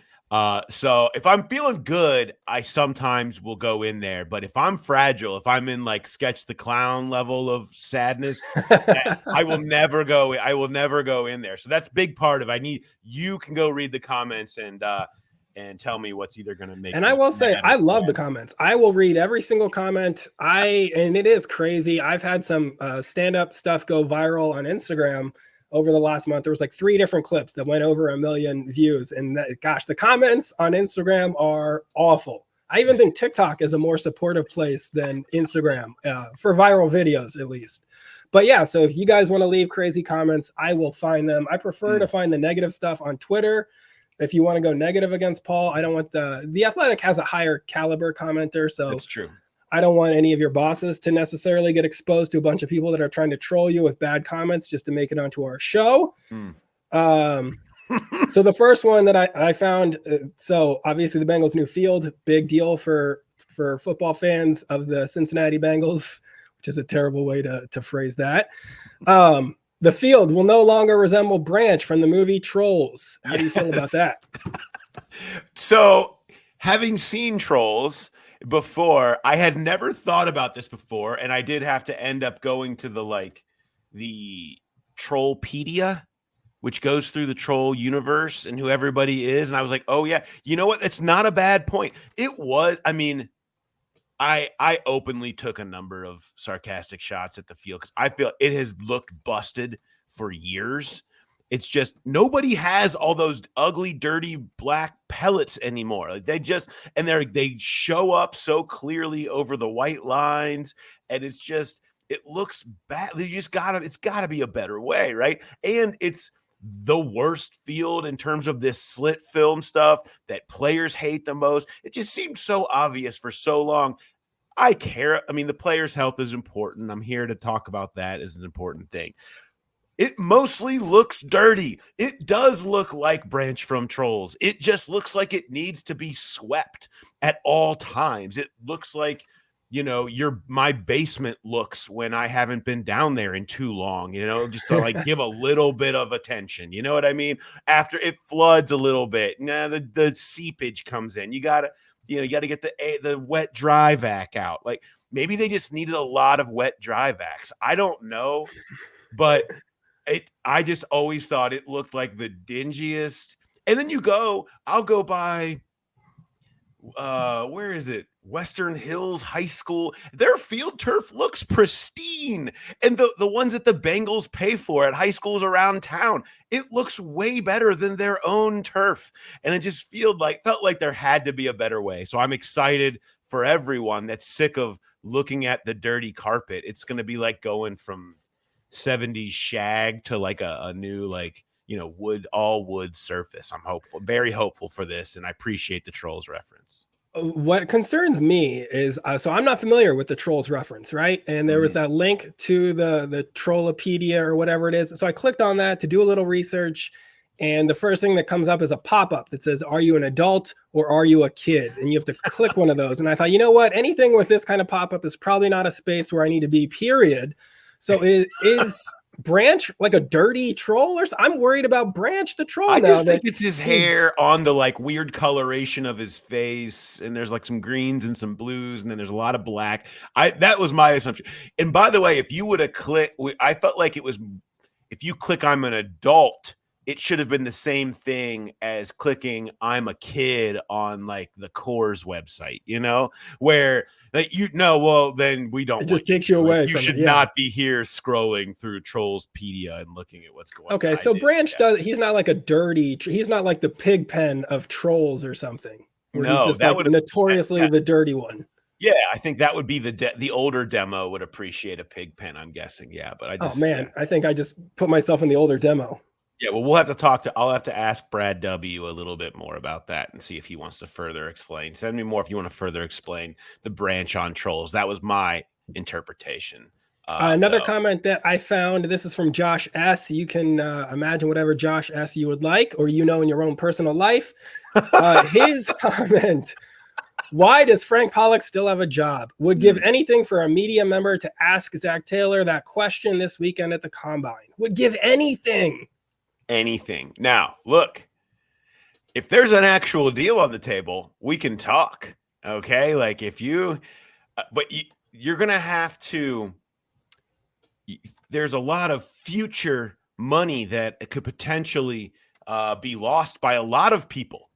So if I'm feeling good, I sometimes will go in there. But if I'm fragile, if I'm in like Sketch the Clown level of sadness, I will never go. I will never go in there. So that's a big part of. You can go read the comments and tell me what's either going to make. And I will say, I love the comments. I will read every single comment. And it is crazy. I've had some stand-up stuff go viral on Instagram over the last month. There was like 3 different clips that went over 1 million views. And the comments on Instagram are awful. I even think TikTok is a more supportive place than Instagram for viral videos, at least. But yeah, so if you guys want to leave crazy comments, I will find them. I prefer to find the negative stuff on Twitter. If you want to go negative against Paul, I don't want the Athletic has a higher caliber commenter. So that's true. I don't want any of your bosses to necessarily get exposed to a bunch of people that are trying to troll you with bad comments just to make it onto our show. So the first one that I found, so obviously the Bengals' new field, big deal for football fans of the Cincinnati Bengals, which is a terrible way to phrase that. The field will no longer resemble Branch from the movie Trolls. How do you feel about that? So having seen Trolls before, I had never thought about this before, and I did have to end up going to the Trollpedia, which goes through the troll universe and who everybody is. And I was like, oh yeah, you know what? It's not a bad point. It was, I mean, I openly took a number of sarcastic shots at the field because I feel it has looked busted for years. It's just nobody has all those ugly, dirty black pellets anymore. Like they show up so clearly over the white lines, and it looks bad. It's gotta be a better way, right? And it's the worst field in terms of this slit film stuff that players hate the most. It just seemed so obvious for so long. I care. I mean, the players' health is important. I'm here to talk about that as an important thing. It mostly looks dirty. It does look like Branch from Trolls. It just looks like it needs to be swept at all times. It looks like, my basement looks when I haven't been down there in too long, just to like give a little bit of attention. You know what I mean? After it floods a little bit, the seepage comes in. You gotta get the wet dry vac out. Like maybe they just needed a lot of wet dry vacs. I don't know, but I just always thought it looked like the dingiest. And then I'll go by, where is it? Western Hills High School. Their field turf looks pristine. And the ones that the Bengals pay for at high schools around town, it looks way better than their own turf. And it just felt like there had to be a better way. So I'm excited for everyone that's sick of looking at the dirty carpet. It's going to be like going from 70s shag to like a new, all wood surface. I'm hopeful, very hopeful for this. And I appreciate the Trolls reference. What concerns me is, so I'm not familiar with the Trolls reference, right? And there was that link to the Trollopedia or whatever it is. So I clicked on that to do a little research. And the first thing that comes up is a pop-up that says, are you an adult or are you a kid? And you have to click one of those. And I thought, you know what? Anything with this kind of pop-up is probably not a space where I need to be, period. So is Branch like a dirty troll? Or I'm worried about Branch the troll. I now just think it's his hair on the like weird coloration of his face, and there's like some greens and some blues, and then there's a lot of black. That was my assumption. And by the way, if you would have clicked, I felt like it was, if you click I'm an adult, it should have been the same thing as clicking I'm a kid on like the Coors website, you know, where like, well, then we don't. It just takes you away. You should not be here scrolling through Trollspedia and looking at what's going on. Okay, so Branch he's not like a dirty, he's not like the pig pen of trolls or something. No, he's just that like would notoriously the dirty one. Yeah, I think that would be the older demo would appreciate a pig pen, I'm guessing. Yeah, but I just, I think I just put myself in the older demo. Yeah, well, I'll have to ask Brad W a little bit more about that and see if he wants to further explain. Send me more if you want to further explain the Branch on Trolls. That was my interpretation. Another comment that I found, this is from Josh S. You can imagine whatever Josh S. you would like, or in your own personal life. His comment, why does Frank Pollock still have a job? Would give anything for a media member to ask Zach Taylor that question this weekend at the Combine. Would give anything. Anything. Now, look, if there's an actual deal on the table, we can talk. Okay. Like if you, but you're going to have to, there's a lot of future money that could potentially be lost by a lot of people.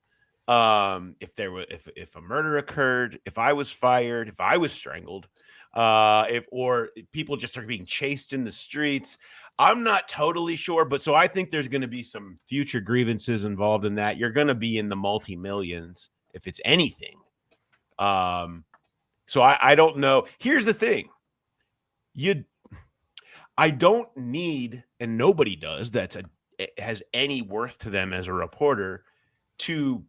If a murder occurred, if I was fired, if I was strangled, if people just are being chased in the streets, I'm not totally sure, but so I think there's going to be some future grievances involved in that. You're going to be in the multi-millions if it's anything. So I don't know. Here's the thing. I don't need, and nobody does, has any worth to them as a reporter, to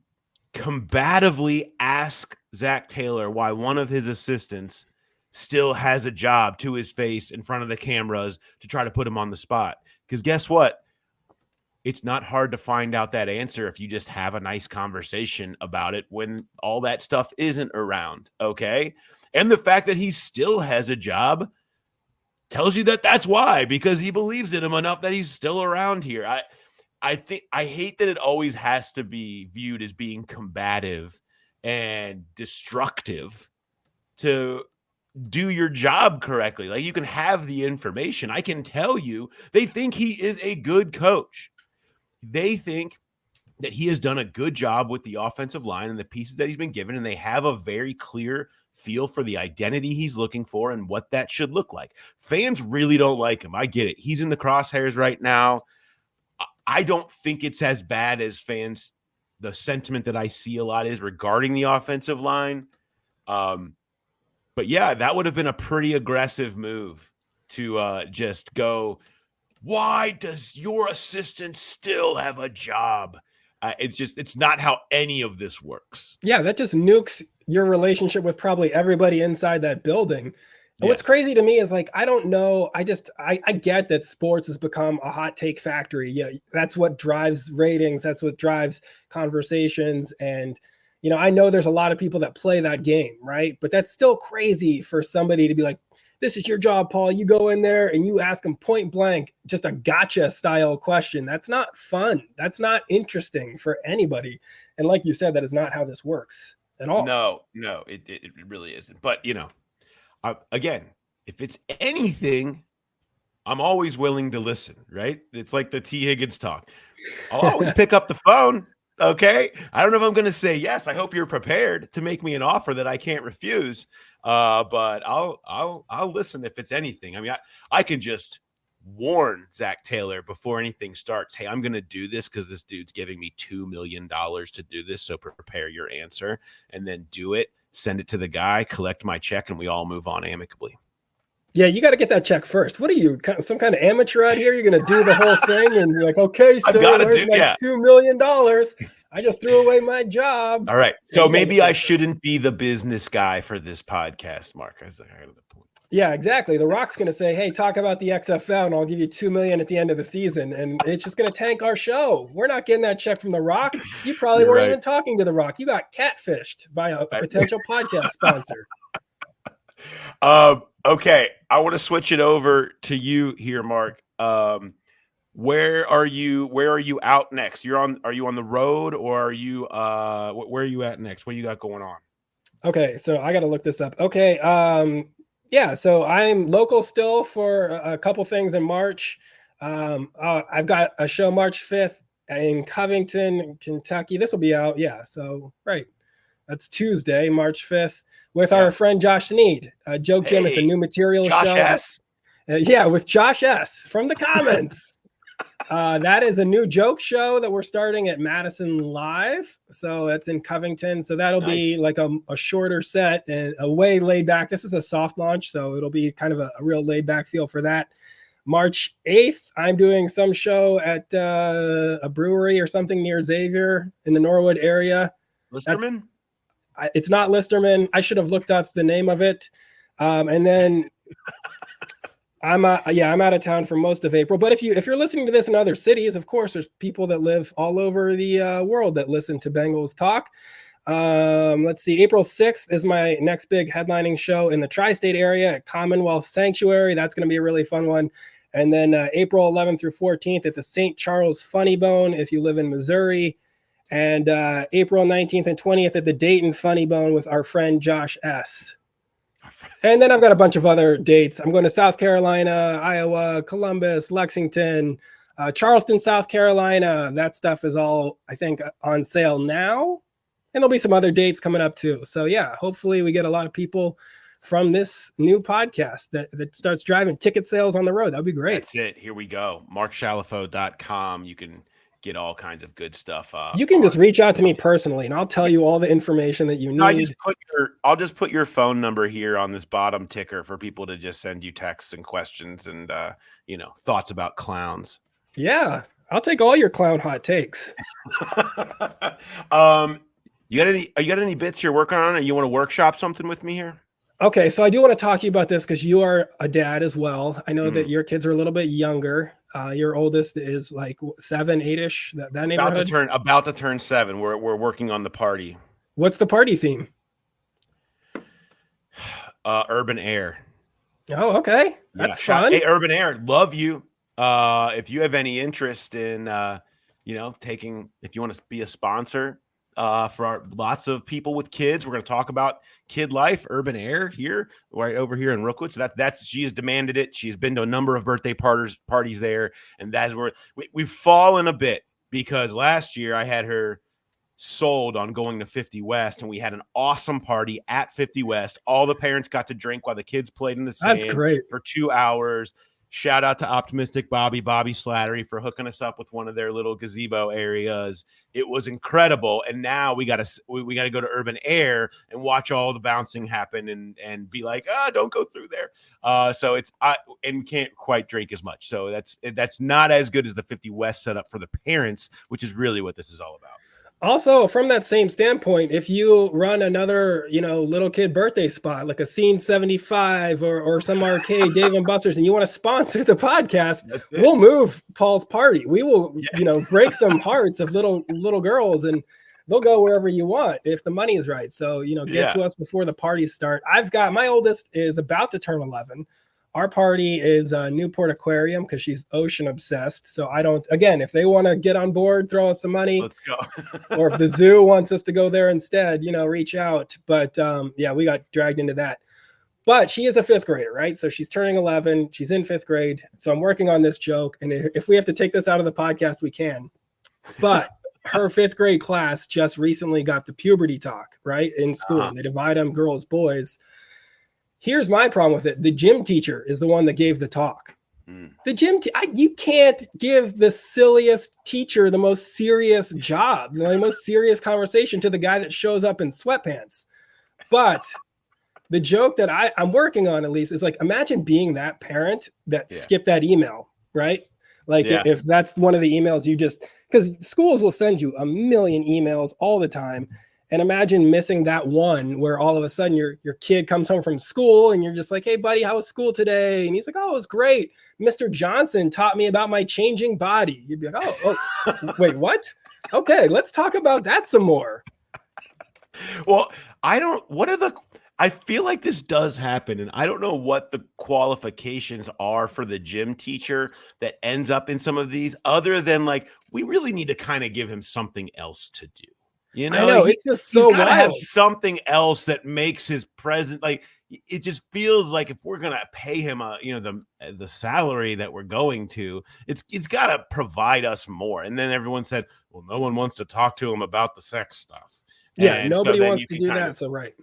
combatively ask Zach Taylor why one of his assistants still has a job to his face in front of the cameras to try to put him on the spot. Because guess what? It's not hard to find out that answer if you just have a nice conversation about it when all that stuff isn't around, okay? And the fact that he still has a job tells you that that's why, because he believes in him enough that he's still around here. I hate that it always has to be viewed as being combative and destructive to do your job correctly. Like, you can have the information. I can tell you they think he is a good coach. They think that he has done a good job with the offensive line and the pieces that he's been given, and they have a very clear feel for the identity he's looking for and what that should look like. Fans really don't like him. I get it. He's in the crosshairs right now. I don't think it's as bad as fans, the sentiment that I see a lot is regarding the offensive line. But yeah, that would have been a pretty aggressive move to just go, why does your assistant still have a job? It's not how any of this works. Yeah, that just nukes your relationship with probably everybody inside that building. And what's crazy to me is, like, I don't know. I get that sports has become a hot take factory. Yeah, that's what drives ratings. That's what drives conversations. And, I know there's a lot of people that play that game, right? But that's still crazy for somebody to be like, this is your job, Paul. You go in there and you ask them point blank, just a gotcha style question. That's not fun. That's not interesting for anybody. And like you said, that is not how this works at all. No, it really isn't. But, again, if it's anything, I'm always willing to listen, right? It's like the T. Higgins talk. I'll always pick up the phone. Okay. I don't know if I'm going to say yes. I hope you're prepared to make me an offer that I can't refuse. But I'll listen if it's anything. I mean, I can just warn Zach Taylor before anything starts. Hey, I'm going to do this because this dude's giving me $2 million to do this. So prepare your answer and then do it. Send it to the guy, collect my check, and we all move on amicably. Yeah, you got to get that check first. What are you, some kind of amateur out here? You're going to do the whole thing and you're like, okay, so there's like $2 million. I just threw away my job. All right. So maybe I shouldn't be the business guy for this podcast, Mark. I heard the point. Yeah, exactly. The Rock's going to say, hey, talk about the XFL and I'll give you $2 million at the end of the season. And it's just going to tank our show. We're not getting that check from The Rock. You probably weren't even talking to The Rock. You got catfished by a potential podcast sponsor. Okay. I want to switch it over to you here, Mark. Where are you out next? Are you on the road, or are you where are you at next? What you got going on? Okay, so I got to look this up. Okay, yeah, so I'm local still for a couple things in March. I've got a show March 5th in Covington, Kentucky. This will be out, yeah. So right, that's Tuesday, March 5th, with our friend Josh Sneed. Joke Jim. It's a new material Josh show. S. Yeah, with Josh S. from the comments. That is a new joke show that we're starting at Madison Live. So that's in Covington. So that'll be like a shorter set and a way laid back. This is a soft launch, so it'll be kind of a real laid back feel for that. March 8th, I'm doing some show at a brewery or something near Xavier in the Norwood area. Listerman? It's not Listerman. I should have looked up the name of it. And then I'm out of town for most of April. But if you're listening to this in other cities, of course, there's people that live all over the world that listen to Bengals talk. Let's see. April 6th is my next big headlining show in the tri-state area at Commonwealth Sanctuary. That's going to be a really fun one. And then April 11th through 14th at the St. Charles Funny Bone if you live in Missouri. And April 19th and 20th at the Dayton Funny Bone with our friend Josh S. And then I've got a bunch of other dates. I'm going to South Carolina, Iowa, Columbus, Lexington, Charleston, South Carolina. That stuff is all, I think, on sale now. And there'll be some other dates coming up too. So yeah, hopefully we get a lot of people from this new podcast that starts driving ticket sales on the road. That'd be great. That's it. Here we go. MarkChalifoux.com. You can get all kinds of good stuff. You can just reach out to me personally, and I'll tell you all the information that you need. I'll just put your phone number here on this bottom ticker for people to just send you texts and questions and thoughts about clowns. Yeah, I'll take all your clown hot takes. You got any bits you're working on, and you want to workshop something with me here? Okay, so I do want to talk to you about this because you are a dad as well. I know that your kids are a little bit younger. Your oldest is like 7, 8-ish. That neighborhood. About to turn 7. We're working on the party. What's the party theme? Urban Air. Oh, okay, that's fun. Hey, Urban Air, love you. If you have any interest in, taking, if you want to be a sponsor. For lots of people with kids, we're going to talk about kid life. Urban Air here, right over here in Rookwood. So that's she has demanded it. She's been to a number of birthday parties there, and that's where we've fallen a bit because last year I had her sold on going to 50 West, and we had an awesome party at 50 West. All the parents got to drink while the kids played in the sand. That's great. For 2 hours. Shout out to Optimistic Bobby Slattery for hooking us up with one of their little gazebo areas. It was incredible. And now we got to go to Urban Air and watch all the bouncing happen and be like, don't go through there. So and can't quite drink as much. So that's not as good as the 50 West setup for the parents, which is really what this is all about. Also, from that same standpoint, if you run another, little kid birthday spot, like a Scene 75 or some arcade, Dave & Buster's, and you want to sponsor the podcast, we'll move Paul's party. We will, break some hearts of little girls, and they'll go wherever you want if the money is right. So, get to us before the parties start. My oldest is about to turn 11. Our party is Newport Aquarium because she's ocean obsessed. So if they want to get on board, throw us some money. Let's go. Or if the zoo wants us to go there instead, reach out. But we got dragged into that. But she is a 5th grader, right? So she's turning 11. She's in 5th grade. So I'm working on this joke. And if we have to take this out of the podcast, we can. But her 5th grade class just recently got the puberty talk, right? In school. They divide them girls, boys. Here's my problem with it. The gym teacher is the one that gave the talk. The gym, you can't give the silliest teacher the most serious job, the most serious conversation to the guy that shows up in sweatpants. But the joke that I'm working on, at least, is like, imagine being that parent that skipped that email, right? Like if that's one of the emails you just, because schools will send you a million emails all the time. And imagine missing that one where all of a sudden your kid comes home from school and you're just like, hey, buddy, how was school today? And he's like, oh, it was great. Mr. Johnson taught me about my changing body. You'd be like, oh, wait, what? Okay, let's talk about that some more. Well, I feel like this does happen, and I don't know what the qualifications are for the gym teacher that ends up in some of these, other than like, we really need to kind of give him something else to do. You know, I know it's just so he's gotta have wild. something else that makes his presence, like, it just feels like if we're gonna pay him the salary that we're going to, it's got to provide us more. And then everyone said, well, no one wants to talk to him about the sex stuff. Yeah, And nobody so wants to do that. So right.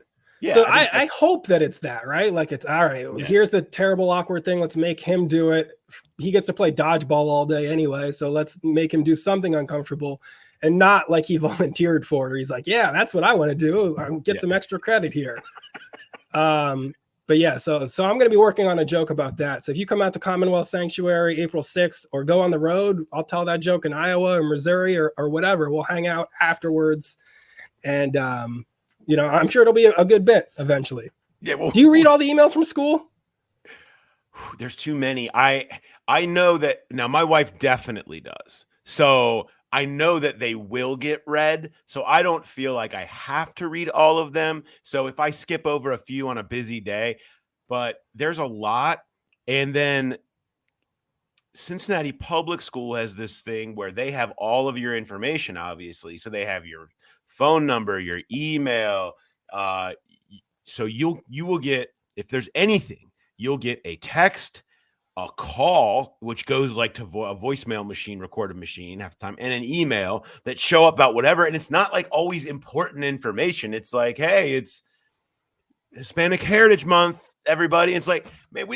Yeah. So I hope that it's that, right? Like it's all right. Yes. Here's the terrible, awkward thing. Let's make him do it. He gets to play dodgeball all day anyway. So let's make him do something uncomfortable and not like he volunteered for it. He's like, yeah, that's what I want to do. I'll get some extra credit here. But yeah, so I'm going to be working on a joke about that. So if you come out to Commonwealth Sanctuary April 6th or go on the road, I'll tell that joke in Iowa or Missouri or whatever. We'll hang out afterwards. And, I'm sure it'll be a good bit eventually. Yeah. Well, do you read all the emails from school? There's too many. I know that now my wife definitely does. So I know that they will get read. So I don't feel like I have to read all of them. So if I skip over a few on a busy day, but there's a lot. And then Cincinnati Public School has this thing where they have all of your information, obviously. So they have your phone number, your email. So you will get, if there's anything, you'll get a text, a call, which goes like to a voicemail machine, recorded machine half the time, and an email that show up about whatever. And it's not like always important information. It's like, hey, it's Hispanic Heritage Month, everybody. It's like, man,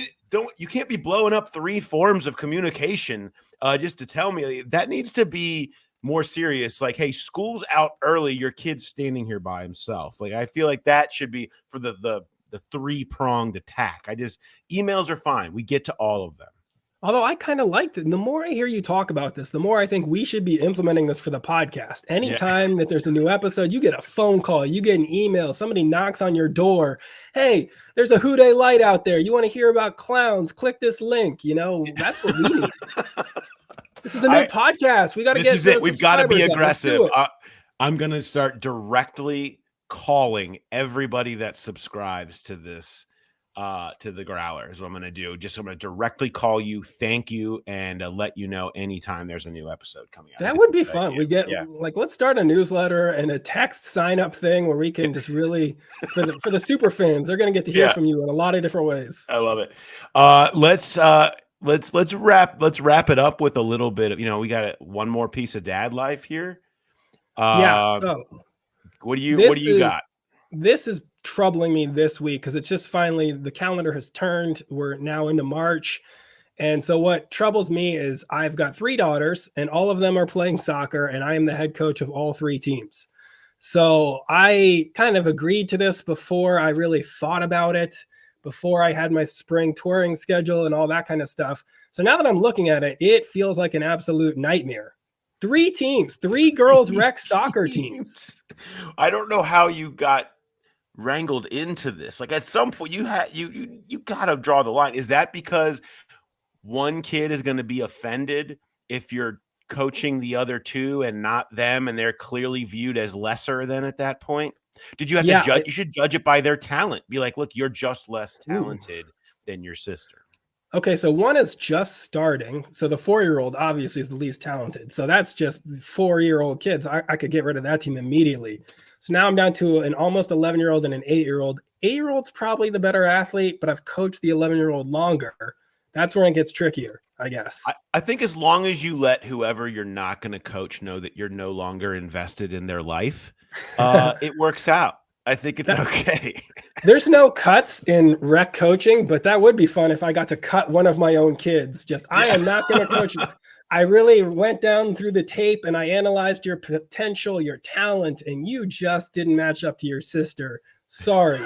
you can't be blowing up 3 forms of communication just to tell me. That needs to be more serious. Like, hey, school's out early, your kid's standing here by himself. Like, I feel like that should be for the 3-pronged attack. Emails are fine. We get to all of them. Although I kind of liked it. And the more I hear you talk about this, the more I think we should be implementing this for the podcast. Anytime that there's a new episode, you get a phone call, you get an email, somebody knocks on your door. Hey, there's a Who Dey Light out there. You want to hear about clowns? Click this link. That's what we need. This is a new podcast. We got to get. This is it. We've got to be aggressive. I'm going to start directly calling everybody that subscribes to this, to the Growler is what I'm going to do. I'm going to directly call you, thank you, and let you know anytime there's a new episode coming out. That would be fun. We get let's start a newsletter and a text sign up thing where we can just really for the super fans, they're going to get to hear from you in a lot of different ways. I love it. Let's wrap it up with a little bit of, we got one more piece of dad life here. So what do you got? This is troubling me this week because it's just finally the calendar has turned. We're now into March. And so what troubles me is I've got 3 daughters and all of them are playing soccer and I am the head coach of all 3 teams. So I kind of agreed to this before I really thought about it, before I had my spring touring schedule and all that kind of stuff. So now that I'm looking at it, it feels like an absolute nightmare. 3 teams, 3 girls rec soccer teams. I don't know how you got wrangled into this. Like at some point you got to draw the line. Is that because one kid is going to be offended if you're coaching the other 2 and not them, and they're clearly viewed as lesser than at that point? Did you have to judge? You should judge it by their talent. Be like, look, you're just less talented than your sister. Okay, so one is just starting. So the 4-year-old obviously is the least talented. So that's just 4-year-old kids. I could get rid of that team immediately. So now I'm down to an almost 11-year-old and an 8-year-old. 8-year-old's probably the better athlete, but I've coached the 11-year-old longer. That's where it gets trickier, I guess. I think as long as you let whoever you're not going to coach know that you're no longer invested in their life, it works out. I think it's okay. There's no cuts in rec coaching, but that would be fun if I got to cut one of my own kids. I am not going to coach. I really went down through the tape and I analyzed your potential, your talent, and you just didn't match up to your sister. Sorry.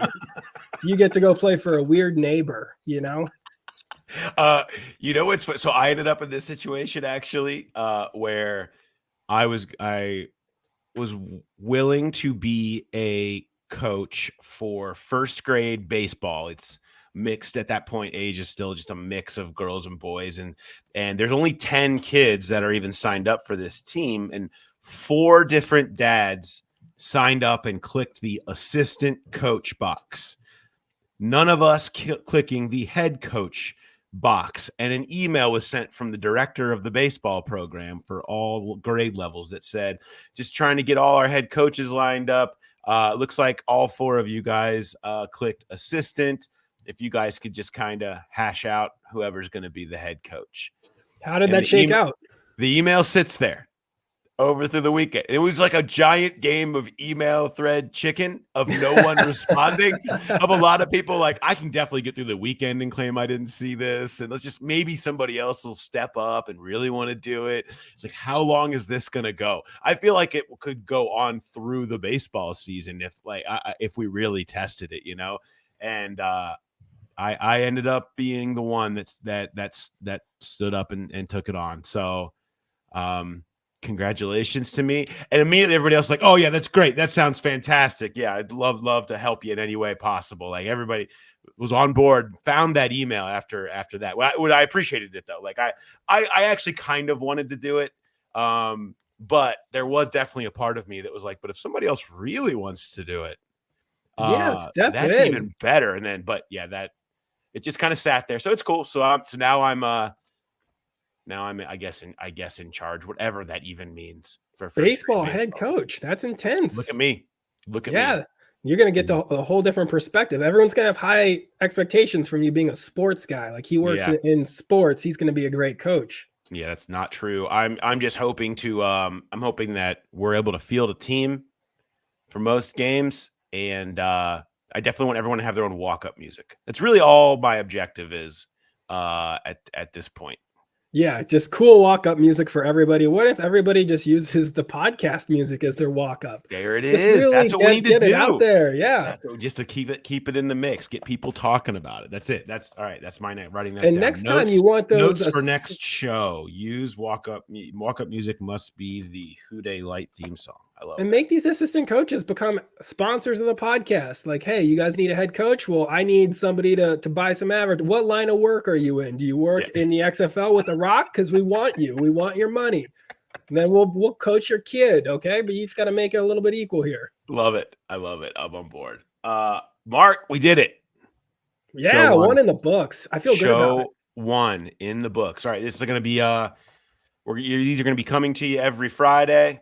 You get to go play for a weird neighbor, You know what's so I ended up in this situation actually, where I was willing to be a coach for first grade baseball. It's mixed at that point. Age is still just a mix of girls and boys, and there's only 10 kids that are even signed up for this team, and 4 different dads signed up and clicked the assistant coach box. None of us clicking the head coach box, and an email was sent from the director of the baseball program for all grade levels that said, just trying to get all our head coaches lined up. Looks like all 4 of you guys clicked assistant. If you guys could just kind of hash out whoever's going to be the head coach. How did that shake out? The email sits there over through the weekend. It was like a giant game of email thread chicken of no one responding, of a lot of people like, I can definitely get through the weekend and claim I didn't see this. And let's just, maybe somebody else will step up and really want to do it. It's like, how long is this going to go? I feel like it could go on through the baseball season if we really tested it, you know? And I ended up being the one that stood up and took it on. So, congratulations to me. And immediately everybody else like, oh yeah, that's great. That sounds fantastic. Yeah, I'd love to help you in any way possible. Like, everybody was on board, found that email after that. I appreciated it though. Like I actually kind of wanted to do it. But there was definitely a part of me that was like, but if somebody else really wants to do it, that's even better. And then, but yeah, that it just kind of sat there. So it's cool. So now I'm I guess in charge, whatever that even means for baseball head coach. That's intense. Look at me. Yeah. You're going to get a whole different perspective. Everyone's going to have high expectations from you being a sports guy. Like, he works in sports. He's going to be a great coach. Yeah, that's not true. I'm just hoping to I'm hoping that we're able to field a team for most games, and I definitely want everyone to have their own walk-up music. That's really all my objective is at this point. Yeah, just cool walk-up music for everybody. What if everybody just uses the podcast music as their walk-up? There it is. Really that's what we need to do. Get it out there. Yeah. Just to keep it in the mix, get people talking about it. That's it. That's all right. That's my name. Writing that and down. Next time you want those notes for next show, use walk-up music must be the Who Dey Light theme song. I love it. And make these assistant coaches become sponsors of the podcast. Like, hey, you guys need a head coach? Well, I need somebody to buy some average. What line of work are you in? Do you work in the XFL with The Rock? Because we want you. We want your money. And then we'll coach your kid, okay? But you just got to make it a little bit equal here. Love it. I love it. I'm on board. Mark, we did it. Yeah, one in the books. I feel good about it. 1 in the books. All right, this is going to be these are going to be coming to you every Friday.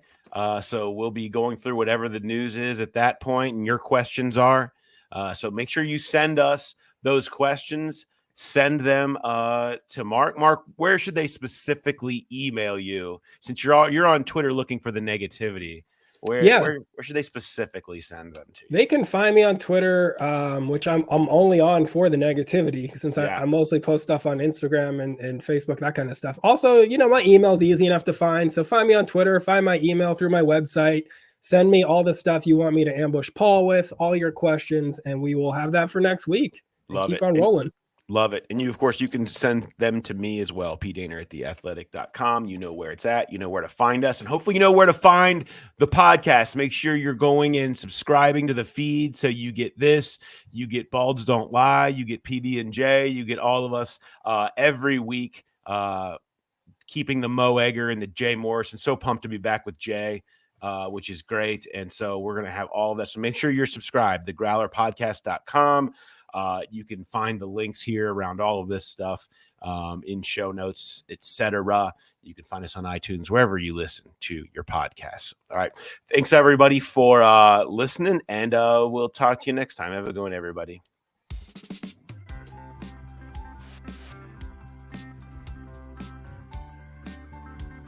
So we'll be going through whatever the news is at that point and your questions are. So make sure you send us those questions. Send them to Mark. Mark, where should they specifically email you? Since you're on Twitter looking for the negativity, where should they specifically send them to? They can find me on Twitter, which I'm only on for the negativity, since I mostly post stuff on Instagram and Facebook, that kind of stuff. Also, my email is easy enough to find. So find me on Twitter, find my email through my website, send me all the stuff you want me to ambush Paul with, all your questions, and we will have that for next week. Keep on rolling. Love it. And of course, you can send them to me as well, pdehner@theathletic.com. You know where it's at. You know where to find us. And hopefully you know where to find the podcast. Make sure you're going and subscribing to the feed so you get this. You get Balds Don't Lie. You get PB&J. You get all of us every week, keeping the Mo Egger and the Jay Morrison. So pumped to be back with Jay, which is great. And so we're going to have all of that. So make sure you're subscribed, thegrowlerpodcast.com. You can find the links here around all of this stuff in show notes, etc. You can find us on iTunes, wherever you listen to your podcasts. All right. Thanks, everybody, for listening, and we'll talk to you next time. Have a good one, everybody.